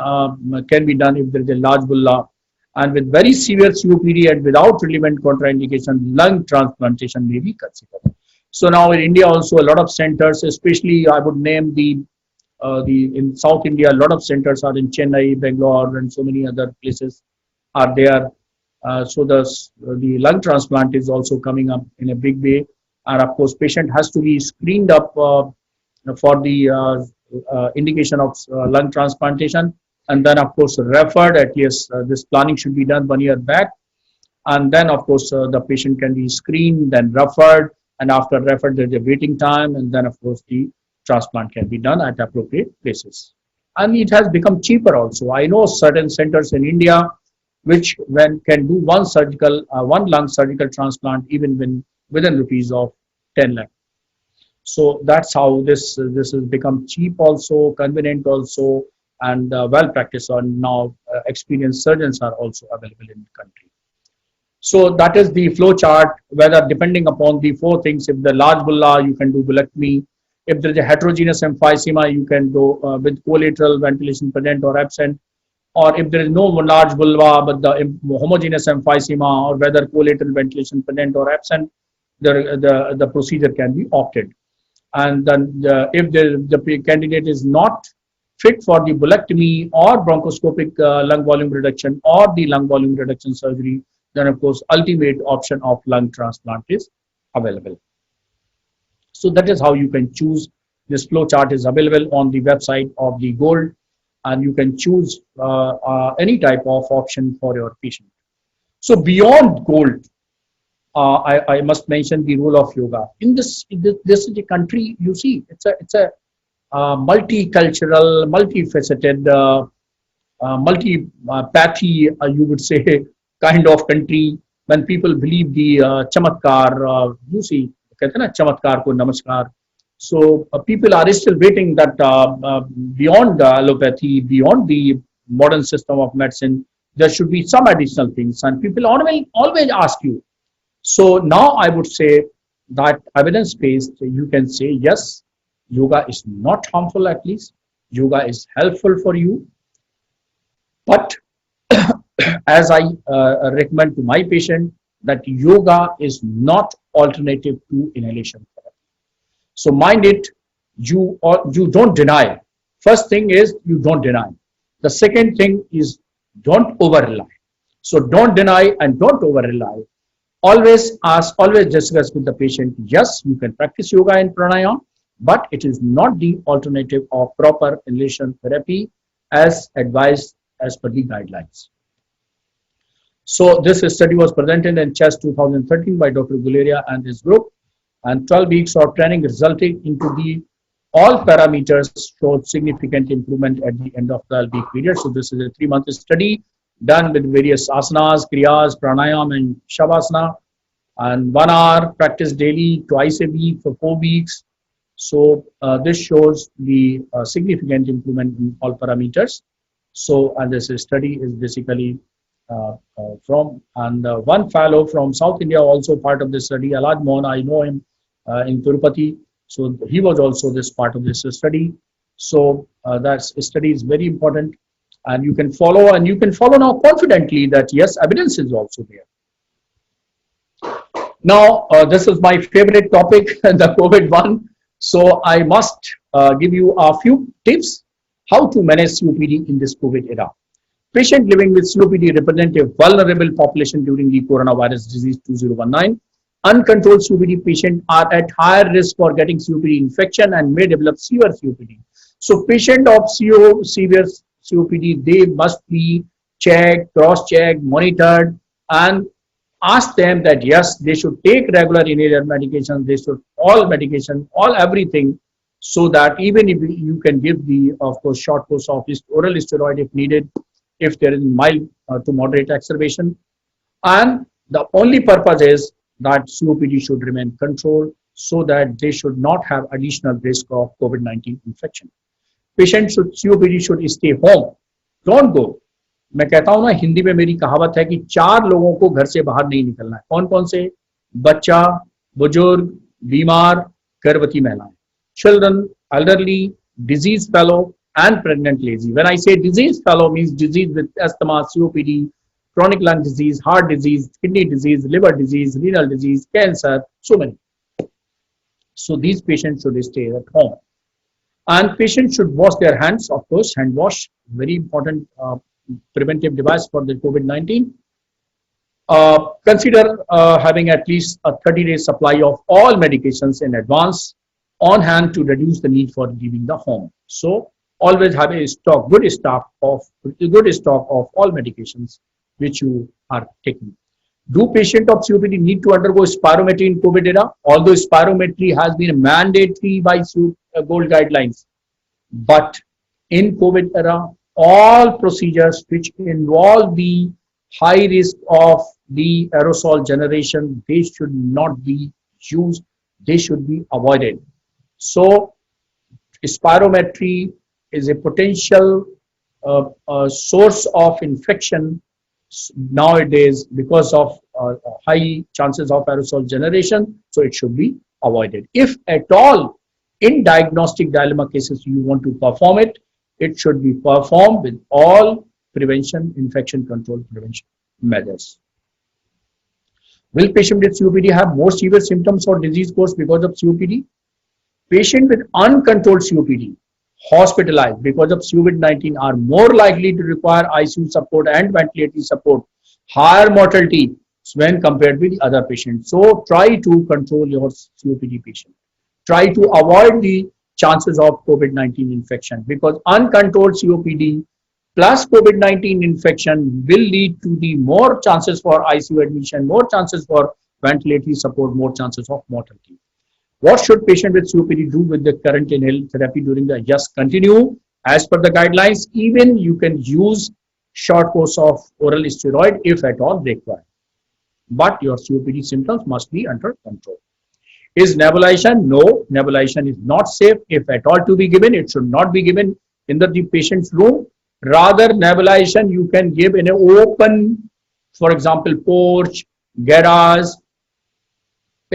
can be done if there is a large bulla. And with very severe COPD and without relevant contraindication, lung transplantation may be considered. So now in India also a lot of centers, especially I would name the in South India, a lot of centers are in Chennai, Bangalore, and so many other places are there. So the lung transplant is also coming up in a big way, and of course, patient has to be screened up for the indication of lung transplantation, and then of course referred. At least this planning should be done 1 year back, and then of course the patient can be screened, then referred, and after referred there is a waiting time, and then of course the transplant can be done at appropriate places. And it has become cheaper also. I know certain centers in India which can do one lung surgical transplant even within rupees of 10 lakh. So that's how this has become cheap also, convenient also, and well practiced. And now experienced surgeons are also available in the country. So that is the flow chart, whether depending upon the 4 things. If the large bulla, you can do bulectomy. If there is a heterogeneous emphysema, you can go with collateral ventilation present or absent. Or if there is no large vulva but the homogeneous emphysema, or whether collateral ventilation present or absent, the procedure can be opted. And then if the candidate is not fit for the bulectomy or bronchoscopic lung volume reduction or the lung volume reduction surgery, then of course ultimate option of lung transplant is available. So that is how you can choose. This flow chart is available on the website of the Gold, and you can choose any type of option for your patient. So beyond Gold, I must mention the role of yoga. In this is a country, you see, it's a multicultural, multifaceted, multi-pathy, you would say, kind of country. When people believe the chamatkar, you see, कहते हैं ना चमत्कार को नमस्कार. So people are still waiting that beyond allopathy, beyond the modern system of medicine, there should be some additional things. And people always ask you, So now I would say that evidence-based, you can say yes, yoga is not harmful. At least yoga is helpful for you. But as I recommend to my patient, that yoga is not alternative to inhalation therapy. So mind it, you don't deny. First thing is you don't deny. The second thing is don't over rely. So don't deny and don't over rely. Always ask, always discuss with the patient. Yes, you can practice yoga and pranayama, but it is not the alternative of proper inhalation therapy as advised as per the guidelines. So this study was presented in CHEST 2013 by Dr. Guleria and his group, and 12 weeks of training resulting into the all parameters showed significant improvement at the end of 12-week period. So this is a 3-month study done with various asanas, kriyas, pranayam and shavasana, and 1 hour practice daily, twice a week for 4 weeks. So this shows the significant improvement in all parameters. So, and this study is basically from, and one fellow from South India also part of this study, Alaj Mohan, I know him in Tirupati. So he was also this part of this study. So that study is very important, and you can follow, and you can follow now confidently that yes, evidence is also there. Now, this is my favorite topic, the COVID one. So I must give you a few tips how to manage COPD in this COVID era. Patients living with COPD represent a vulnerable population during the coronavirus disease 2019. Uncontrolled COPD patients are at higher risk for getting COPD infection and may develop severe COPD. So patients of severe COPD, they must be checked, cross-checked, monitored, and ask them that yes, they should take regular inhaler medication, they should all medication, all everything, so that even if you can give the, of course, short course of oral steroid if needed, if there is mild to moderate exacerbation. And the only purpose is that COPD should remain controlled so that they should not have additional risk of COVID-19 infection. Patients should, COPD should stay home, don't go. मैं कहता हूं ना, हिंदी में मेरी कहावत है कि 4 लोगों को घर से बाहर नहीं निकलना है. कौन कौन से? बच्चा, बुजुर्ग, बीमार, गर्भवती महिलाएं. Children, elderly, disease fellow, and pregnant lady. When I say disease fellow, means disease with asthma, COPD, chronic lung disease, heart disease, kidney disease, liver disease, renal disease, cancer, so many. So these patients should stay at home. And patients should wash their hands, of course, hand wash, very important preventive device for the COVID-19. Consider having at least a 30-day supply of all medications in advance on hand to reduce the need for leaving the home. So always have a stock, good stock of all medications which you are taking. Do patients of COPD need to undergo spirometry in COVID era? Although spirometry has been mandatory by GOLD guidelines, but in COVID era, all procedures which involve the high risk of the aerosol generation, they should not be used, they should be avoided. So spirometry is a potential source of infection nowadays because of high chances of aerosol generation, so it should be avoided. If at all in diagnostic dilemma cases you want to perform it, it should be performed with all prevention, infection control prevention measures. Will patient with COPD have more severe symptoms or disease course because of COPD? Patient with uncontrolled COPD hospitalized because of COVID-19 are more likely to require ICU support and ventilatory support, higher mortality when compared with the other patients. So try to control your COPD patient. Try to avoid the chances of COVID-19 infection, because uncontrolled COPD plus COVID-19 infection will lead to the more chances for ICU admission, more chances for ventilatory support, more chances of mortality. What should patient with COPD do with the current inhaled therapy during the? Yes, continue as per the guidelines. Even you can use short course of oral steroid if at all required, but your COPD symptoms must be under control. Is nebulization? No, nebulization is not safe. If at all to be given, it should not be given in the patient's room. Rather, nebulization you can give in an open, for example, porch, garage,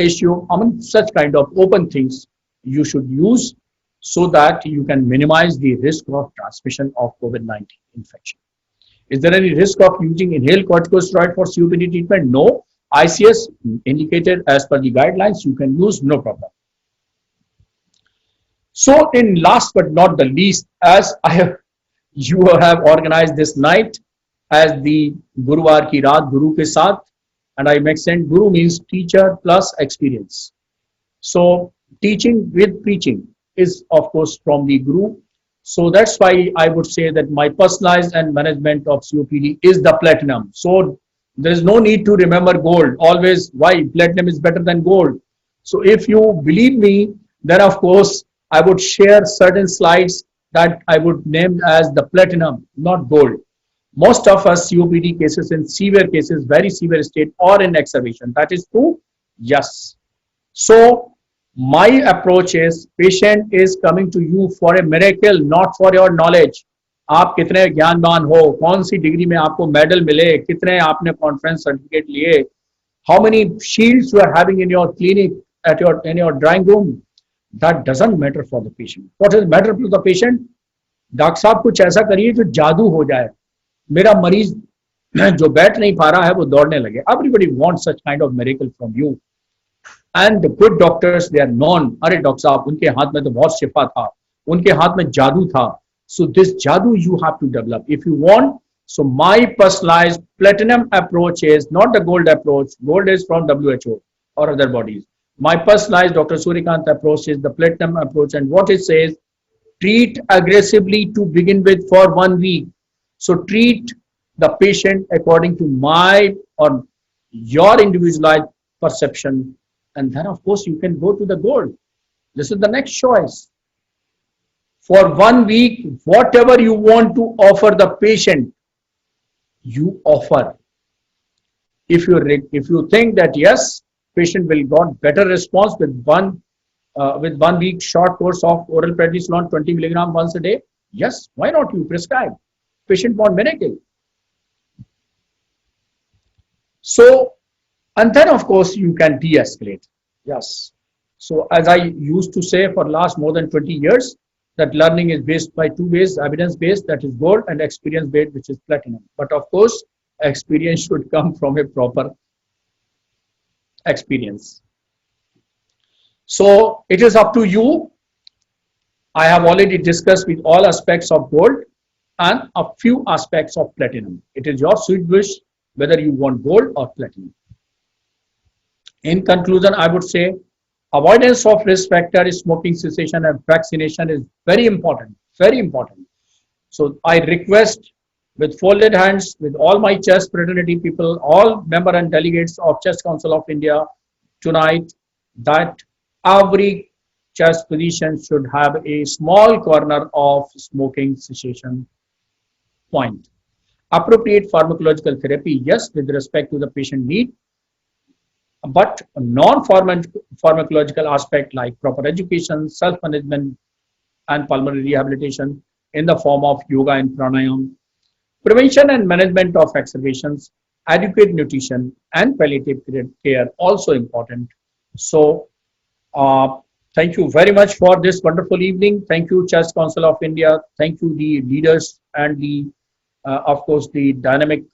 issue, I mean, such kind of open things you should use so that you can minimize the risk of transmission of COVID-19 infection. Is there any risk of using inhaled corticosteroid for COPD treatment? No. ICS indicated as per the guidelines, you can use, no problem. So, in last but not the least, as you have organized this night as the Guruvar ki Raat Guru ke Saath, and I mentioned Guru means teacher plus experience. So, teaching with preaching is of course from the Guru. So that's why I would say that my personalized and management of COPD is the platinum. So there is no need to remember gold. Always why platinum is better than gold. So if you believe me, then of course I would share certain slides that I would name as the platinum, not gold. Most of us COPD cases in severe cases, very severe state or in exacerbation. That is true? Yes. So my approach is patient is coming to you for a miracle, not for your knowledge. आप कितने ज्ञानवान हो, कौन सी degree में आपको medal मिले, कितने आपने कॉन्फ्रेंस सर्टिफिकेट लिए, how many shields you are having in your clinic at your drawing room, that doesn't matter for the patient. What does matter to the patient? Doctor साहब कुछ ऐसा करिए जो जादू हो जाए, मेरा मरीज जो बैठ नहीं पा रहा है वो दौड़ने लगे. Everybody wants such kind of miracle from you. And the good doctors, they are known. अरे डॉक्टर साहब उनके हाथ में तो बहुत शिफा था, उनके हाथ में जादू था. So this jadoo you have to develop if you want. So my personalized platinum approach is not the gold approach. Gold is from WHO or other bodies. My personalized Dr. Suryakant approach is the platinum approach, and what it says, treat aggressively to begin with for 1 week. So treat the patient according to my or your individualized perception. And then, of course, you can go to the gold. This is the next choice. For 1 week, whatever you want to offer the patient, you offer. If you think that yes, patient will got better response with one week short course of oral prednisolone 20 milligram once a day, yes, why not you prescribe? Patient want miracle. So, and then of course you can de-escalate. Yes. So as I used to say for last more than 20 years, that learning is based by 2 ways, evidence based, that is gold, and experience based, which is platinum. But of course, experience should come from a proper experience. So it is up to you. I have already discussed with all aspects of gold and a few aspects of platinum. It is your sweet wish whether you want gold or platinum. In conclusion, I would say avoidance of risk factor, smoking cessation and vaccination is very important, very important. So I request with folded hands with all my chest fraternity people, all member and delegates of Chest Council of India tonight, that every chest physician should have a small corner of smoking cessation point. Appropriate pharmacological therapy, yes, with respect to the patient need, but non-pharmacological aspect like proper education, self-management and pulmonary rehabilitation in the form of yoga and pranayam, prevention and management of exacerbations, adequate nutrition and palliative care also important. So thank you very much for this wonderful evening. Thank you, Chest Council of India. Thank you, the leaders and the of course the dynamic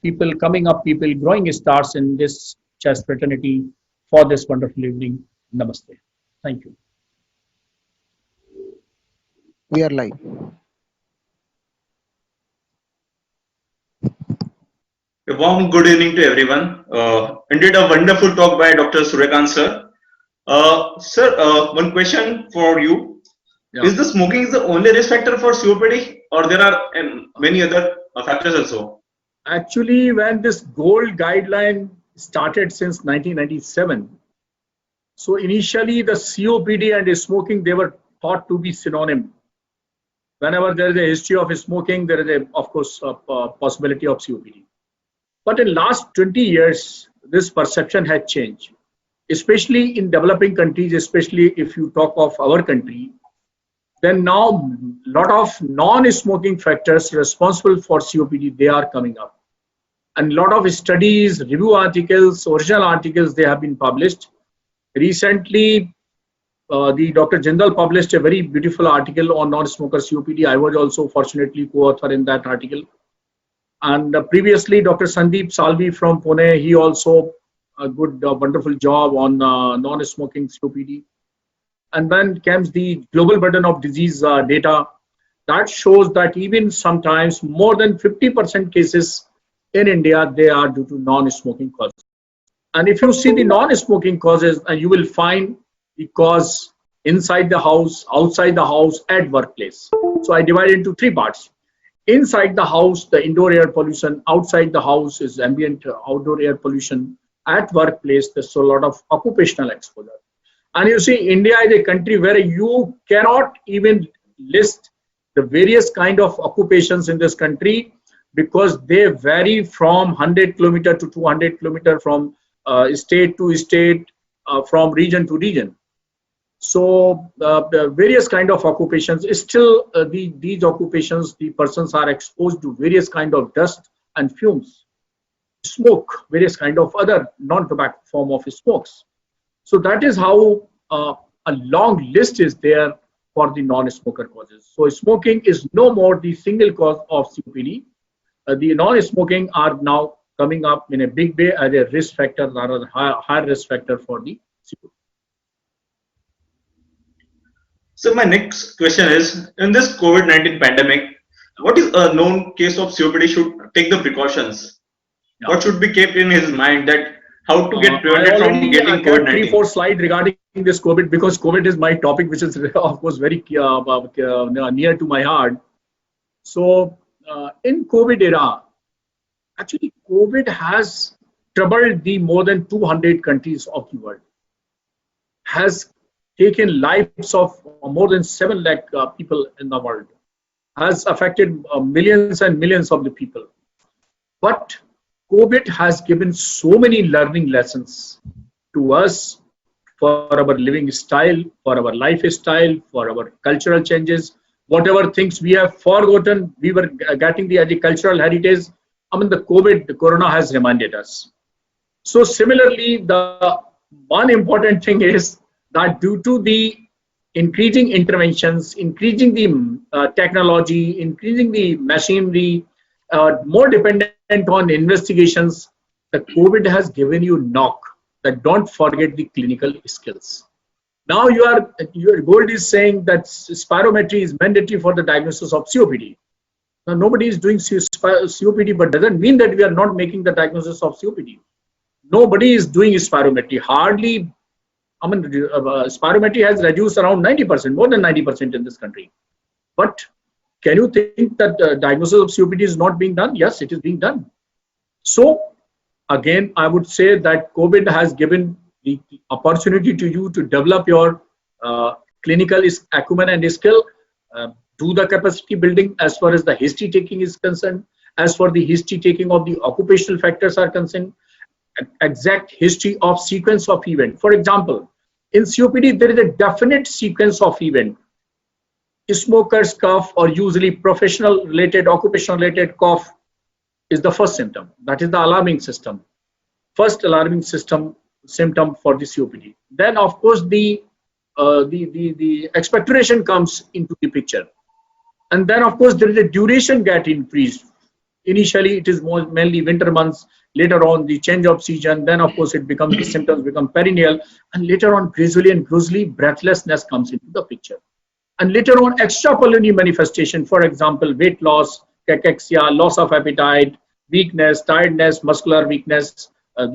people coming up, people growing stars in this chest fraternity for this wonderful evening. Namaste. Thank you. We are live. A warm good evening to everyone. Indeed, a wonderful talk by Dr. Suryakant sir. Sir, one question for you. Yeah. Is the smoking the only risk factor for COPD, or there are many other factors also? Actually, when this gold guideline started since 1997, so initially the COPD and smoking, they were thought to be synonym. Whenever there is a history of smoking, there is of course a possibility of COPD. But in last 20 years, this perception has changed, especially in developing countries, especially if you talk of our country. Then now a lot of non-smoking factors responsible for COPD, they are coming up. And a lot of studies, review articles, original articles, they have been published. Recently, the Dr. Jindal published a very beautiful article on non-smoker COPD. I was also fortunately co-author in that article. And previously, Dr. Sandeep Salvi from Pune, he also a good, wonderful job on non-smoking COPD. And then comes the global burden of disease data that shows that even sometimes more than 50% cases in India, they are due to non-smoking causes. And if you see the non-smoking causes, you will find the cause inside the house, outside the house, at workplace. So I divide into three parts. Inside the house, the indoor air pollution. Outside the house is ambient outdoor air pollution. At workplace, there's a lot of occupational exposure. And you see, India is a country where you cannot even list the various kind of occupations in this country because they vary from 100 kilometer to 200 kilometer, from state to state, from region to region. So the various kind of occupations, still these occupations, the persons are exposed to various kind of dust and fumes, smoke, various kind of other non-tobacco form of smokes. So that is how a long list is there for the non-smoker causes. So smoking is no more the single cause of COPD. The non-smoking are now coming up in a big way as a risk factor, rather higher risk factor for the COPD. So my next question is, in this COVID-19 pandemic, what is a known case of COPD should take the precautions? Yeah. What should be kept in his mind, that how to get prevented from getting COVID-19? 3-4 slides regarding this COVID, because COVID is my topic, which is of course very near to my heart. So in COVID era, actually COVID has troubled the more than 200 countries of the world, has taken lives of more than 7 lakh people in the world, has affected millions and millions of the people. But COVID has given so many learning lessons to us for our living style, for our lifestyle, for our cultural changes. Whatever things we have forgotten, we were getting the cultural heritage. I mean, the corona has reminded us. So similarly, the one important thing is that due to the increasing interventions, increasing the technology, increasing the machinery, more dependent on investigations, the COVID has given you knock that don't forget the clinical skills. Now your goal is saying that spirometry is mandatory for the diagnosis of COPD. Now nobody is doing COPD, but doesn't mean that we are not making the diagnosis of COPD. Nobody is doing spirometry. Hardly, I mean, spirometry has reduced around 90%, more than 90% in this country. But can you think that the diagnosis of COPD is not being done? Yes, it is being done. So again, I would say that COVID has given the opportunity to you to develop your clinical acumen and skill, do the capacity building as far as the history taking is concerned, as for the history taking of the occupational factors are concerned, exact history of sequence of event. For example, in COPD, there is a definite sequence of event. Smoker's cough, or usually professional related, occupational related cough, is the first symptom. That is the alarming system. First alarming symptom for the COPD. Then, of course, the expectoration comes into the picture, and then, of course, there is a duration get increased. Initially, it is mainly winter months. Later on, the change of season. Then, of course, it becomes the symptoms become perennial, and later on, gradually, breathlessness comes into the picture. And later on, extrapulmonary manifestation, for example, weight loss, cachexia, loss of appetite, weakness, tiredness, muscular weakness, of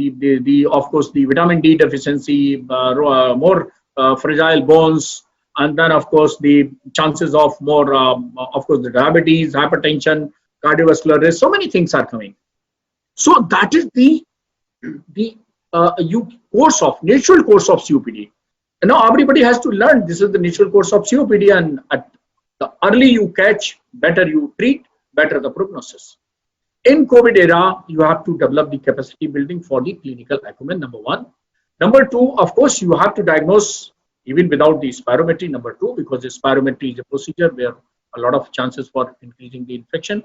course, the vitamin D deficiency, more fragile bones, and then, of course, the chances of more, of course, the diabetes, hypertension, cardiovascular risk. So many things are coming. So that is the natural course of COPD. And now everybody has to learn this is the natural course of COPD, and the early you catch, better you treat, better the prognosis. In COVID era, you have to develop the capacity building for the clinical acumen, number one. Number two, of course, you have to diagnose even without the spirometry, number two, because the spirometry is a procedure where a lot of chances for increasing the infection.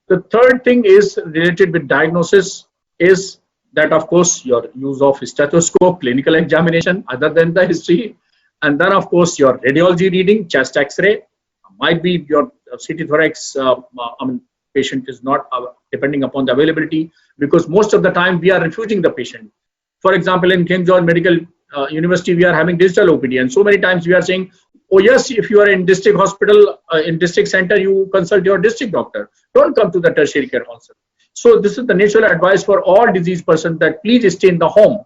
The third thing is related with diagnosis is that, of course, your use of stethoscope, clinical examination, other than the history, and then, of course, your radiology reading, chest X-ray, might be your CT thorax. Patient is not depending upon the availability, because most of the time we are refusing the patient. For example, in King George Medical University, we are having digital OPD, and so many times we are saying, oh yes, if you are in district hospital, in district center, you consult your district doctor. Don't come to the tertiary care hospital. So this is the natural advice for all disease persons, that please stay in the home.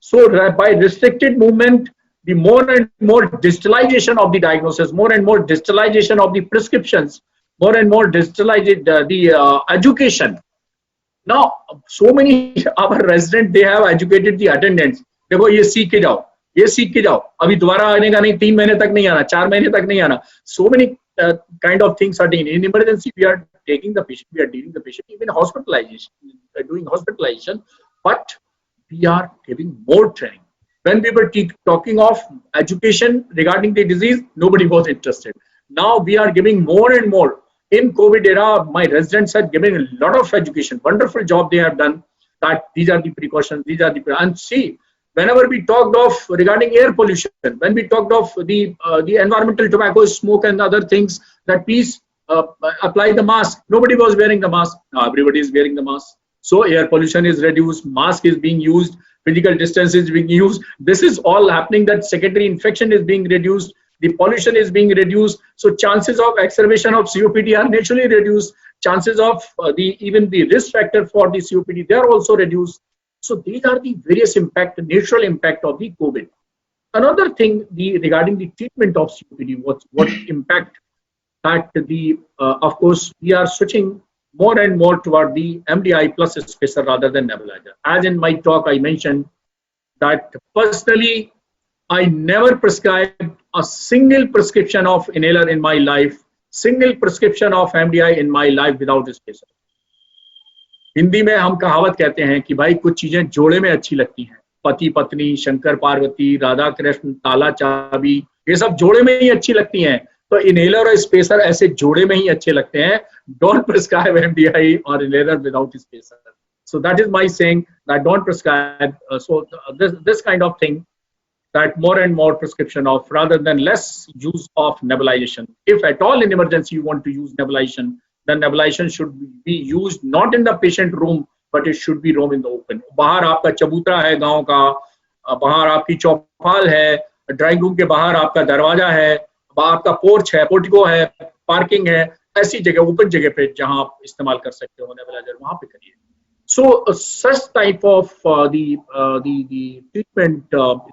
So by restricted movement, the more and more digitalization of the diagnosis, more and more digitalization of the prescriptions, more and more digitalized the education. Now, so many our residents, they have educated the attendants. देखो ये सीख के जाओ, ये सीख के जाओ. अभी दोबारा आने का नहीं, 3 महीने तक नहीं आना, 4 महीने तक नहीं आना. So many kind of things are done. In emergency, we are taking the patient, we are dealing the patient, even hospitalization, doing hospitalization, but we are giving more training. When we were talking of education regarding the disease, nobody was interested. Now we are giving more and more. In COVID era, my residents are giving a lot of education. Wonderful job they have done. That these are the precautions. These are the and see. Whenever we talked of regarding air pollution, when we talked of the environmental tobacco smoke and other things, that please apply the mask. Nobody was wearing the mask. Now everybody is wearing the mask. So air pollution is reduced. Mask is being used. Physical distance is being used. This is all happening. That secondary infection is being reduced. The pollution is being reduced. So chances of exacerbation of COPD are naturally reduced. Chances of even the risk factor for the COPD, they are also reduced. So these are the various impact, natural impact of the COVID. Another thing regarding the treatment of COPD, what impact that of course, we are switching more and more toward the MDI plus spacer rather than nebulizer. As in my talk, I mentioned that personally, I never prescribed a single prescription of inhaler in my life, single prescription of MDI in my life without spacer. Hindi में हम कहावत कहते हैं कि भाई कुछ चीजें जोड़े में अच्छी लगती हैं, पति पत्नी, शंकर पार्वती, राधा कृष्ण, ताला चाबी, ये सब जोड़े में ही अच्छी लगती हैं. तो इनहेलर और स्पेसर ऐसे जोड़े में ही अच्छे लगते हैं. Don't prescribe MDI or inhaler without spacer. So that is my saying, that don't prescribe. This kind of thing, that more and more prescription of rather than less use of nebulization. If at all in emergency you want to use nebulization, then nebulization should be used not in the patient room, but it should be roam in the open. बाहर आपका चबूतरा है गांव का, बाहर आपकी चौपाल है, drawing room के बाहर आपका दरवाजा है, आपका पोर्च है, पोर्टिको है, पार्किंग है, ऐसी जगह, ओपन जगह पे जहां आप इस्तेमाल कर सकते हो नेबुलाइजर, वहां पे करिए. So such type of the treatment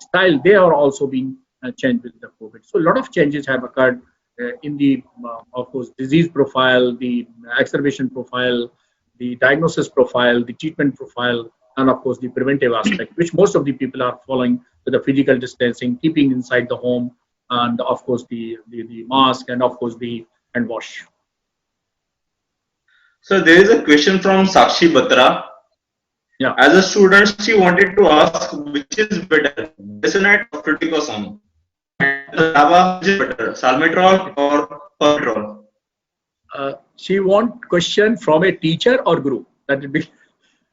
style, they are also being changed with the COVID. So a lot of changes have occurred in the of course disease profile, the exacerbation profile, the diagnosis profile, the treatment profile, and of course the preventive aspect, which most of the people are following with the physical distancing, keeping inside the home, and of course the mask, and of course the hand wash. So there is a question from Sakshi Batra. Yeah. As a student, she wanted to ask which is better, Budesonide or fluticasone? Which is better, salmeterol or formoterol? She want question from a teacher or guru. That would be.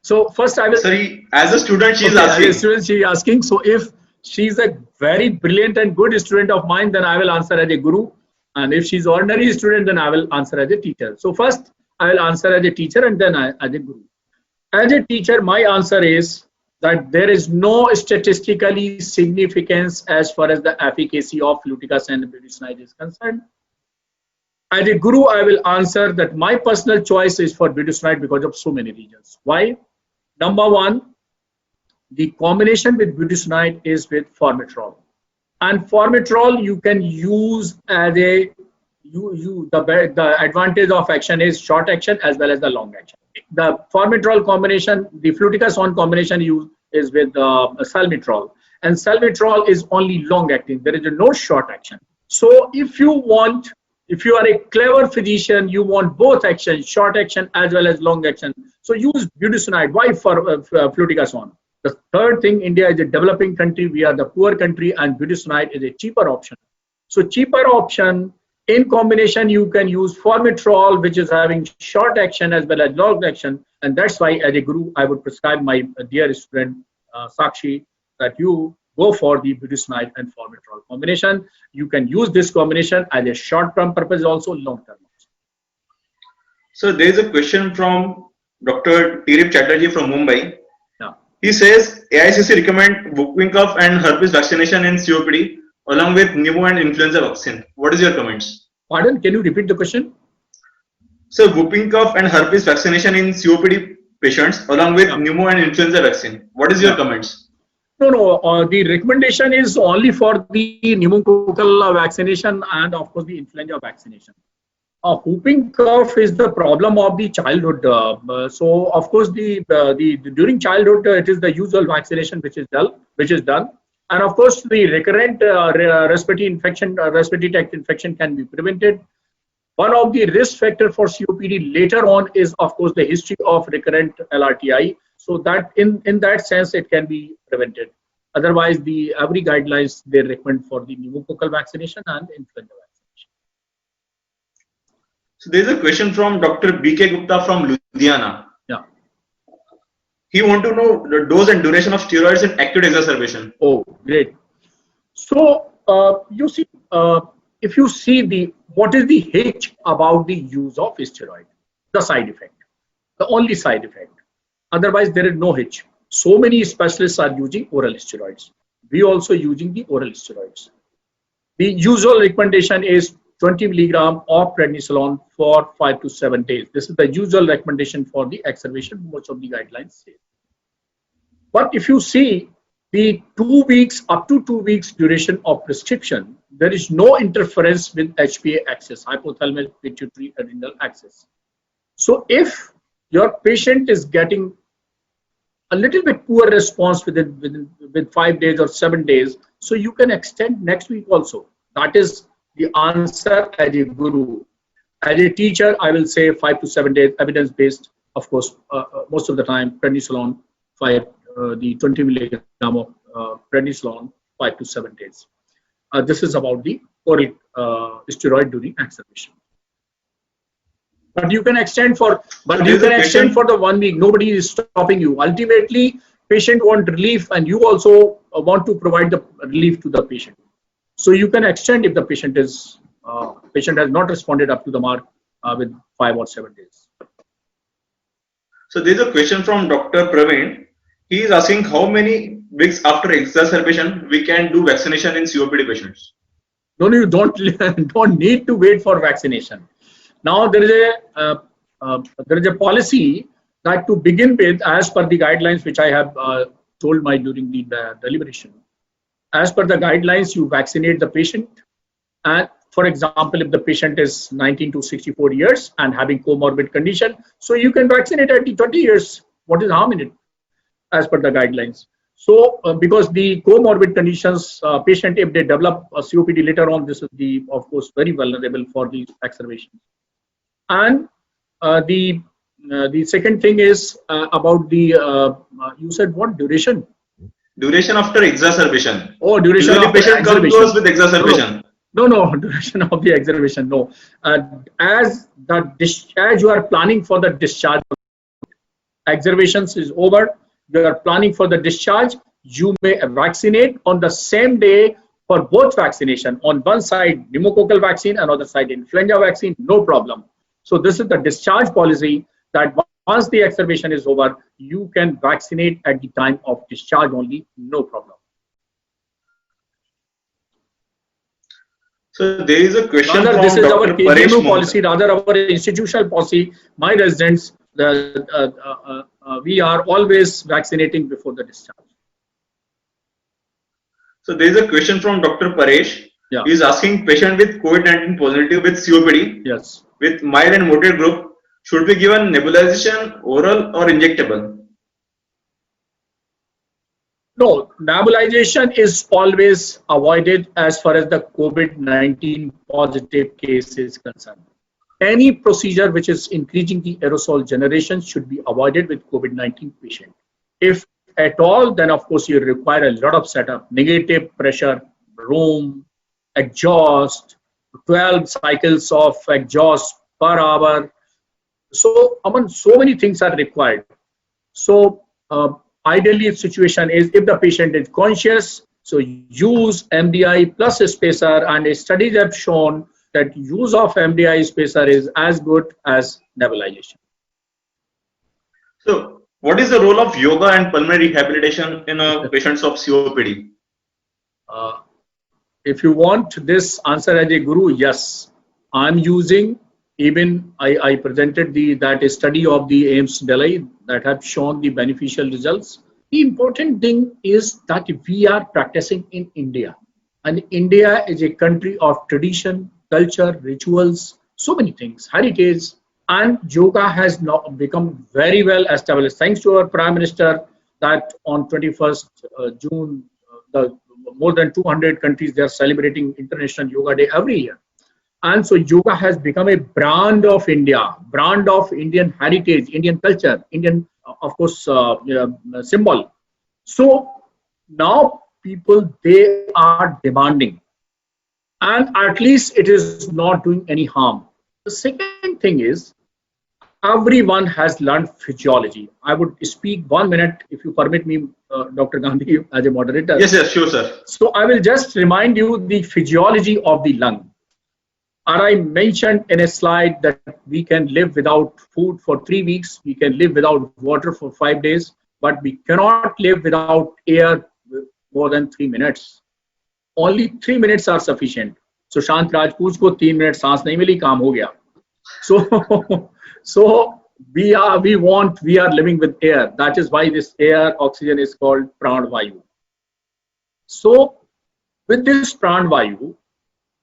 So first I will. Sorry, as a student, she is asking. As a student, she is asking. So if she is a very brilliant and good student of mine, then I will answer as a guru. And if she is ordinary student, then I will answer as a teacher. So first I will answer as a teacher, and then as a guru. As a teacher, my answer is that there is no statistically significance as far as the efficacy of fluticasone and budesonide is concerned. As a guru, I will answer that my personal choice is for budesonide because of so many reasons. Why? Number one, the combination with budesonide is with formoterol, and formoterol you can use as a the advantage of action is short action as well as the long action. The formoterol combination, the fluticasone combination used is with salmeterol, and salmeterol is only long acting. There is no short action. So if you are a clever physician, you want both action, short action as well as long action. So use budesonide. Why for fluticasone? The third thing, India is a developing country. We are the poor country, and budesonide is a cheaper option. So cheaper option In combination, you can use formoterol, which is having short action as well as long action. And that's why, as a guru, I would prescribe my dear student Sakshi that you go for the budesonide and formoterol combination. You can use this combination as a short-term purpose, also long-term. So there is a question from Dr. Tirip Chatterjee from Mumbai. Yeah. He says AICC recommend whooping cough and herpes vaccination in COPD along with pneumo and influenza vaccine. What is your comments? Pardon? Can you repeat the question? So whooping cough and herpes vaccination in COPD patients along with pneumo and influenza vaccine. What is your comments? No. The recommendation is only for the pneumococcal vaccination and of course the influenza vaccination. Whooping cough is the problem of the childhood. So of course during childhood it is the usual vaccination which is done. And of course, the recurrent respiratory tract infection can be prevented. One of the risk factors for COPD later on is, of course, the history of recurrent LRTI. So that in that sense, it can be prevented. Otherwise, every guidelines they recommend for the pneumococcal vaccination and influenza vaccination. So there is a question from Dr. B.K. Gupta from Ludhiana. Yeah. He want to know the dose and duration of steroids in acute exacerbation. Oh, great. So you see, if you see what is the hitch about the use of steroid, the side effect, the only side effect. Otherwise, there is no hitch. So many specialists are using oral steroids. We also using the oral steroids. The usual recommendation is 20 milligram of prednisolone for 5 to 7 days. This is the usual recommendation for the exacerbation. Most of the guidelines say. But if you see the 2 weeks, up to 2 weeks duration of prescription, there is no interference with HPA axis, hypothalamic pituitary adrenal axis. So if your patient is getting a little bit poor response within 5 days or 7 days, so you can extend next week also. That is the answer as a guru. As a teacher, I will say 5 to 7 days, evidence-based, of course, most of the time, prednisolone, the 20 milligram of prednisolone, 5 to 7 days. This is about the oral steroid during exacerbation. But you can extend for the 1 week. Nobody is stopping you. Ultimately, patient want relief, and you also want to provide the relief to the patient. So you can extend if the patient has not responded up to the mark with 5 or 7 days. So there is a question from Dr. Praveen. He is asking how many weeks after exacerbation we can do vaccination in COPD patients. No, you don't need to wait for vaccination. Now there is a policy that to begin with, as per the guidelines which I have told during the deliberation. As per the guidelines, you vaccinate the patient, and for example, if the patient is 19 to 64 years and having comorbid condition, so you can vaccinate at the 20 years. What is harm in it, as per the guidelines? So because the comorbid conditions, patient, if they develop a COPD later on, this is of course very vulnerable for the exacerbation. And the second thing is about the you said what duration? Duration after exacerbation. Oh, duration usually of patient comes to us with exacerbation. No, duration of the exacerbation. No, as you are planning for the discharge, exacerbations is over. You are planning for the discharge. You may vaccinate on the same day for both vaccination. On one side, pneumococcal vaccine, another side, influenza vaccine. No problem. So this is the discharge policy that once the exacerbation is over, you can vaccinate at the time of discharge only, no problem. So there is a question rather, from this is Dr. our Paresh KGMO Mohan. policy, rather our institutional policy. My residents, we are always vaccinating before the discharge. So there is a question from Dr. Paresh. Yeah. He is asking patient with COVID-19 positive with COPD, yes, with mild and moderate group, should be given nebulization, oral or injectable? No, nebulization is always avoided as far as the COVID-19 positive case is concerned. Any procedure which is increasing the aerosol generation should be avoided with COVID-19 patient. If at all, then of course you require a lot of setup, negative pressure, room, exhaust, 12 cycles of exhaust per hour. So, Aman, so many things are required. So, ideally, if situation is if the patient is conscious, so use MDI plus a spacer, and studies have shown that use of MDI spacer is as good as nebulization. So, what is the role of yoga and pulmonary rehabilitation in patients of COPD? Uh, if you want this answer as a guru, yes, I'm using. Even I presented that study of the AIIMS Delhi that have shown the beneficial results. The important thing is that we are practicing in India, and India is a country of tradition, culture, rituals, so many things, heritage, and yoga has now become very well established. Thanks to our Prime Minister, that on 21st June, the more than 200 countries they are celebrating International Yoga Day every year. And so yoga has become a brand of India, brand of Indian heritage, Indian culture, Indian, of course, symbol. So now people, they are demanding, and at least it is not doing any harm. The second thing is everyone has learned physiology. I would speak 1 minute, if you permit me, Dr. Gandhi, as a moderator. Yes, yes, sure, sir. So I will just remind you the physiology of the lung. And I mentioned in a slide that we can live without food for 3 weeks, we can live without water for 5 days, but we cannot live without air more than 3 minutes. Only 3 minutes are sufficient. So Shant Rajput ko 3 minutes सांस नहीं मिली, काम हो गया. So we are living with air. That is why this air, oxygen, is called Pran Vayu. So with this Pran Vayu,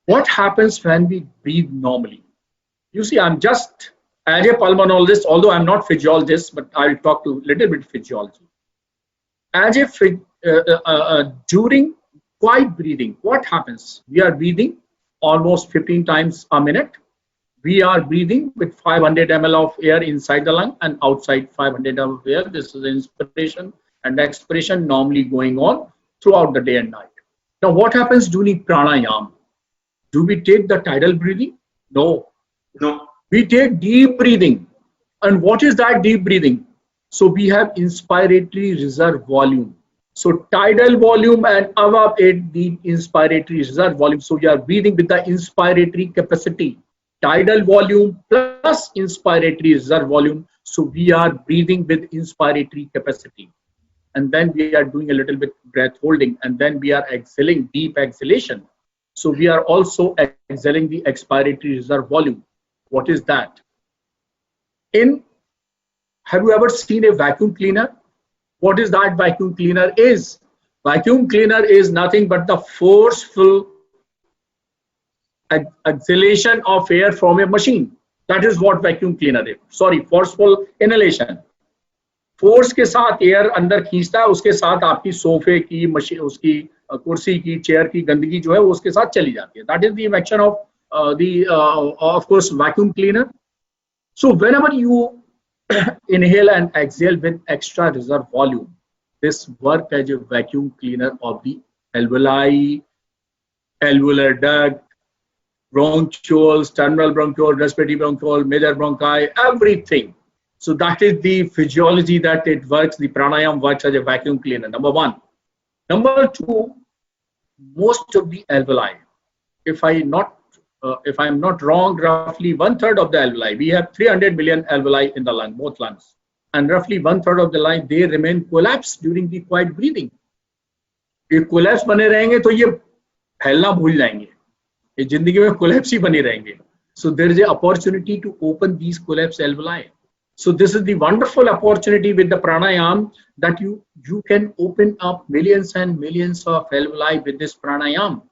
what happens when we breathe normally? You see, I'm just as a pulmonologist, although I'm not physiologist, but I'll talk to a little bit physiology. As a during quiet breathing, what happens? We are breathing almost 15 times a minute. We are breathing with 500 ml of air inside the lung and outside 500 ml of air. This is inspiration and expiration normally going on throughout the day and night. Now, what happens during pranayama? Do we take the tidal breathing? No. No. We take deep breathing. And what is that deep breathing? So we have inspiratory reserve volume. So tidal volume and above it, the inspiratory reserve volume. So we are breathing with the inspiratory capacity. Tidal volume plus inspiratory reserve volume. So we are breathing with inspiratory capacity. And then we are doing a little bit breath holding. And then we are exhaling, deep exhalation. So we are also exhaling the expiratory reserve volume. What is that? Have you ever seen a vacuum cleaner? What is that vacuum cleaner is? Vacuum cleaner is nothing but the forceful exhalation of air from a machine. That is what vacuum cleaner is. Sorry, forceful inhalation. Force के साथ air अंदर खींचता है, उसके साथ आपकी सोफे की, मशीन, उसकी कुर्सी की, चेयर की गंदगी जो है वो उसके साथ चली जाती है. That is the action of the of course vacuum cleaner. So whenever you inhale and exhale with extra reserve volume, this work as a vacuum cleaner of the alveoli, alveolar duct, bronchioles, terminal bronchiole, respiratory bronchiole, major bronchi, everything. So that is the physiology that it works. The pranayama works as a vacuum cleaner. Number one. Number two, most of the alveoli, if I'm not wrong, roughly 1/3 of the alveoli, we have 300 million alveoli in the lung, both lungs, and roughly 1/3 of the lung, they remain collapsed during the quiet breathing. ये collapse बने रहेंगे तो ये फैलना भूल जाएंगे, ये जिंदगी में कोलैप्स ही बने रहेंगे. So there is an opportunity to open these collapsed alveoli. So this is the wonderful opportunity with the pranayama that you can open up millions and millions of alveoli with this pranayama.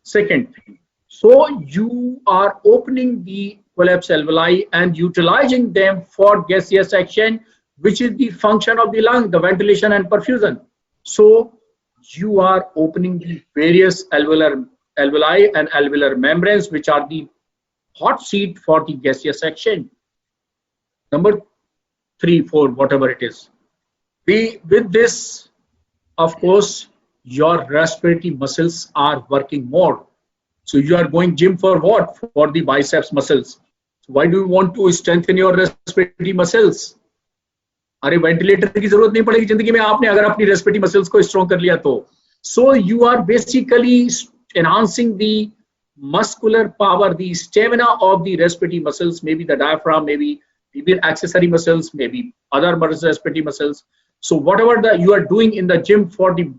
Second thing, so you are opening the collapsed alveoli and utilizing them for gaseous action, which is the function of the lung, the ventilation and perfusion. So you are opening the various alveoli and alveolar membranes, which are the hot seat for the gaseous action. Number 3, 4, whatever it is. With this, of course, your respiratory muscles are working more. So you are going gym for what? For the biceps muscles. So why do you want to strengthen your respiratory muscles? अरे ventilator की जरूरत नहीं पड़ेगी जिंदगी में आपने अगर अपनी रेस्पिरेटरी मसल्स को स्ट्रॉन्ग कर लिया तो. So you are basically enhancing the muscular power, the stamina of the respiratory muscles, maybe the diaphragm, maybe even accessory muscles, maybe other respiratory muscles. So whatever you are doing in the gym for the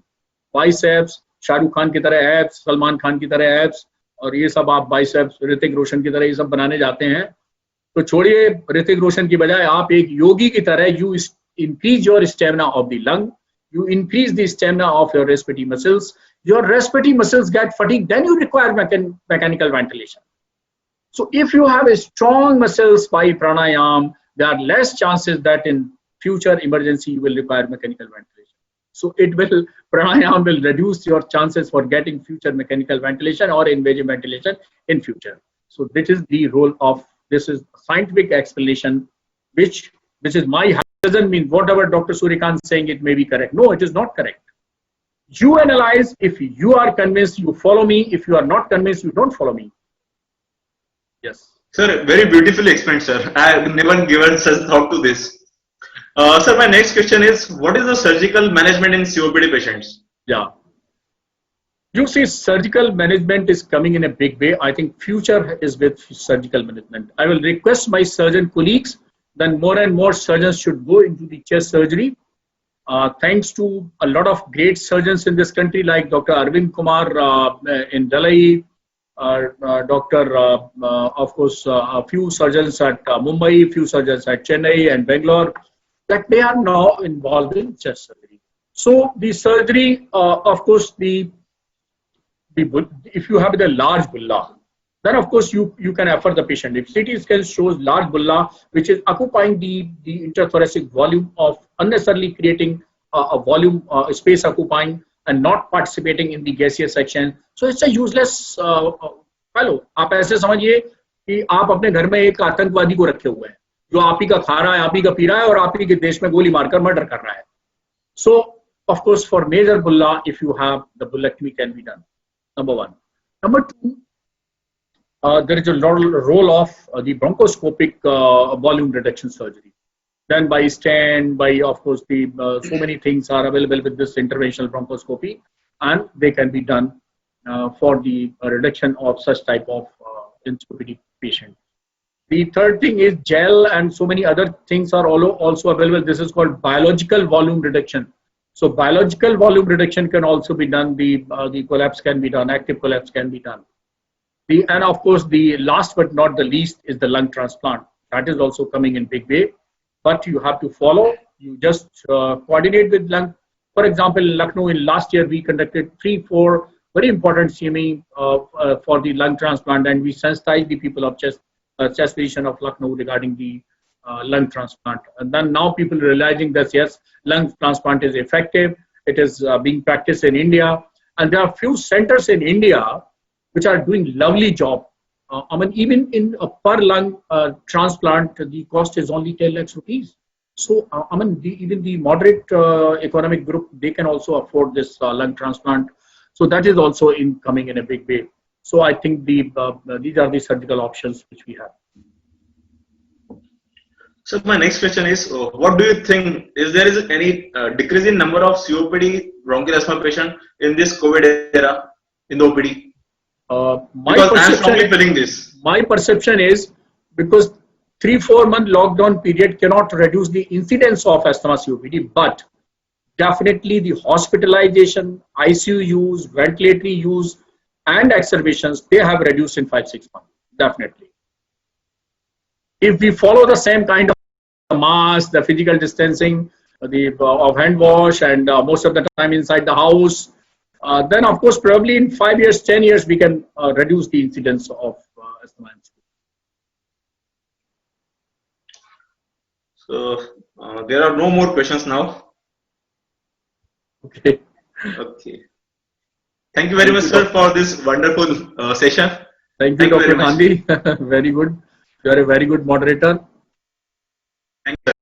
biceps, Shahrukh Khan की तरह abs, Salman Khan की तरह abs, और ये सब आप biceps, Hrithik Roshan की तरह ये सब बनाने जाते हैं, तो छोड़िए ऋतिक रोशन की बजाय आप एक योगी की तरह you increase your stamina of the lung, you increase the stamina of your respiratory muscles. Your respiratory muscles get fatigued, then you require mechanical ventilation. So if you have a strong muscles by pranayam, there are less chances that in future emergency you will require mechanical ventilation. So pranayam will reduce your chances for getting future mechanical ventilation or invasive ventilation in future. So this is the role of, this is scientific explanation, which is my, doesn't mean whatever Dr. Suryakant is saying it may be correct. No, it is not correct. You analyze. If you are convinced, you follow me. If you are not convinced, you don't follow me. Yes. Sir, very beautifully explained, sir. I have never given such thought to this. Sir, my next question is, what is the surgical management in COPD patients? Yeah. You see, surgical management is coming in a big way. I think future is with surgical management. I will request my surgeon colleagues, then more and more surgeons should go into the chest surgery. Thanks to a lot of great surgeons in this country like Dr. Arvind Kumar in Delhi, Dr. Of course, a few surgeons at Mumbai, a few surgeons at Chennai and Bangalore, that they are now involved in chest surgery. So the surgery, of course, if you have the large bulla, then of course you can refer the patient. If CT scan shows large bulla, which is occupying the interthoracic volume of unnecessarily creating a volume space occupying and not participating in the gaseous section, so it's a useless fellow. आप ऐसे समझिए कि आप अपने घर में एक आतंकवादी को रखे हुए हैं जो आप ही का खा रहा है, आप ही का पी रहा है और आप ही के देश में गोली मारकर मर्डर कर रहा है. So of course for major bulla, if you have, the bullectomy can be done. Number one. Number two, there is a role of the bronchoscopic volume reduction surgery. Then by stent, by of course the so many things are available with this interventional bronchoscopy, and they can be done for the reduction of such type of COPD patient. The third thing is gel, and so many other things are also available. This is called biological volume reduction. So biological volume reduction can also be done. The collapse can be done. Active collapse can be done. And of course, the last but not the least is the lung transplant. That is also coming in big way, but you have to follow. You just coordinate with lung. For example, in Lucknow, in last year, we conducted 3-4 very important CME for the lung transplant, and we sensitized the people of chest physician of Lucknow regarding the lung transplant. And then now people are realizing that yes, lung transplant is effective. It is being practiced in India, and there are few centers in India which are doing lovely job. I mean, even in a per lung transplant, the cost is only 10 lakhs rupees. So, I mean, even the moderate economic group, they can also afford this lung transplant. So that is also coming in a big way. So I think these are the surgical options which we have. So my next question is, what do you think, is there any decrease in number of COPD bronchial asthma patient in this COVID era in the OPD? Because I am strongly feeling this. My perception is because 3-4 month lockdown period cannot reduce the incidence of asthma COPD, but definitely the hospitalization, ICU use, ventilatory use, and exacerbations, they have reduced in 5-6 months. Definitely. If we follow the same kind of mask, the physical distancing, of hand wash, and most of the time inside the house, then of course probably in 5 years, 10 years we can reduce the incidence of asthma. So there are no more questions now. Okay. Okay. Thank you very much, sir, for this wonderful session. Thank you, Dr. Gandhi. Very good. You are a very good moderator. Thank you.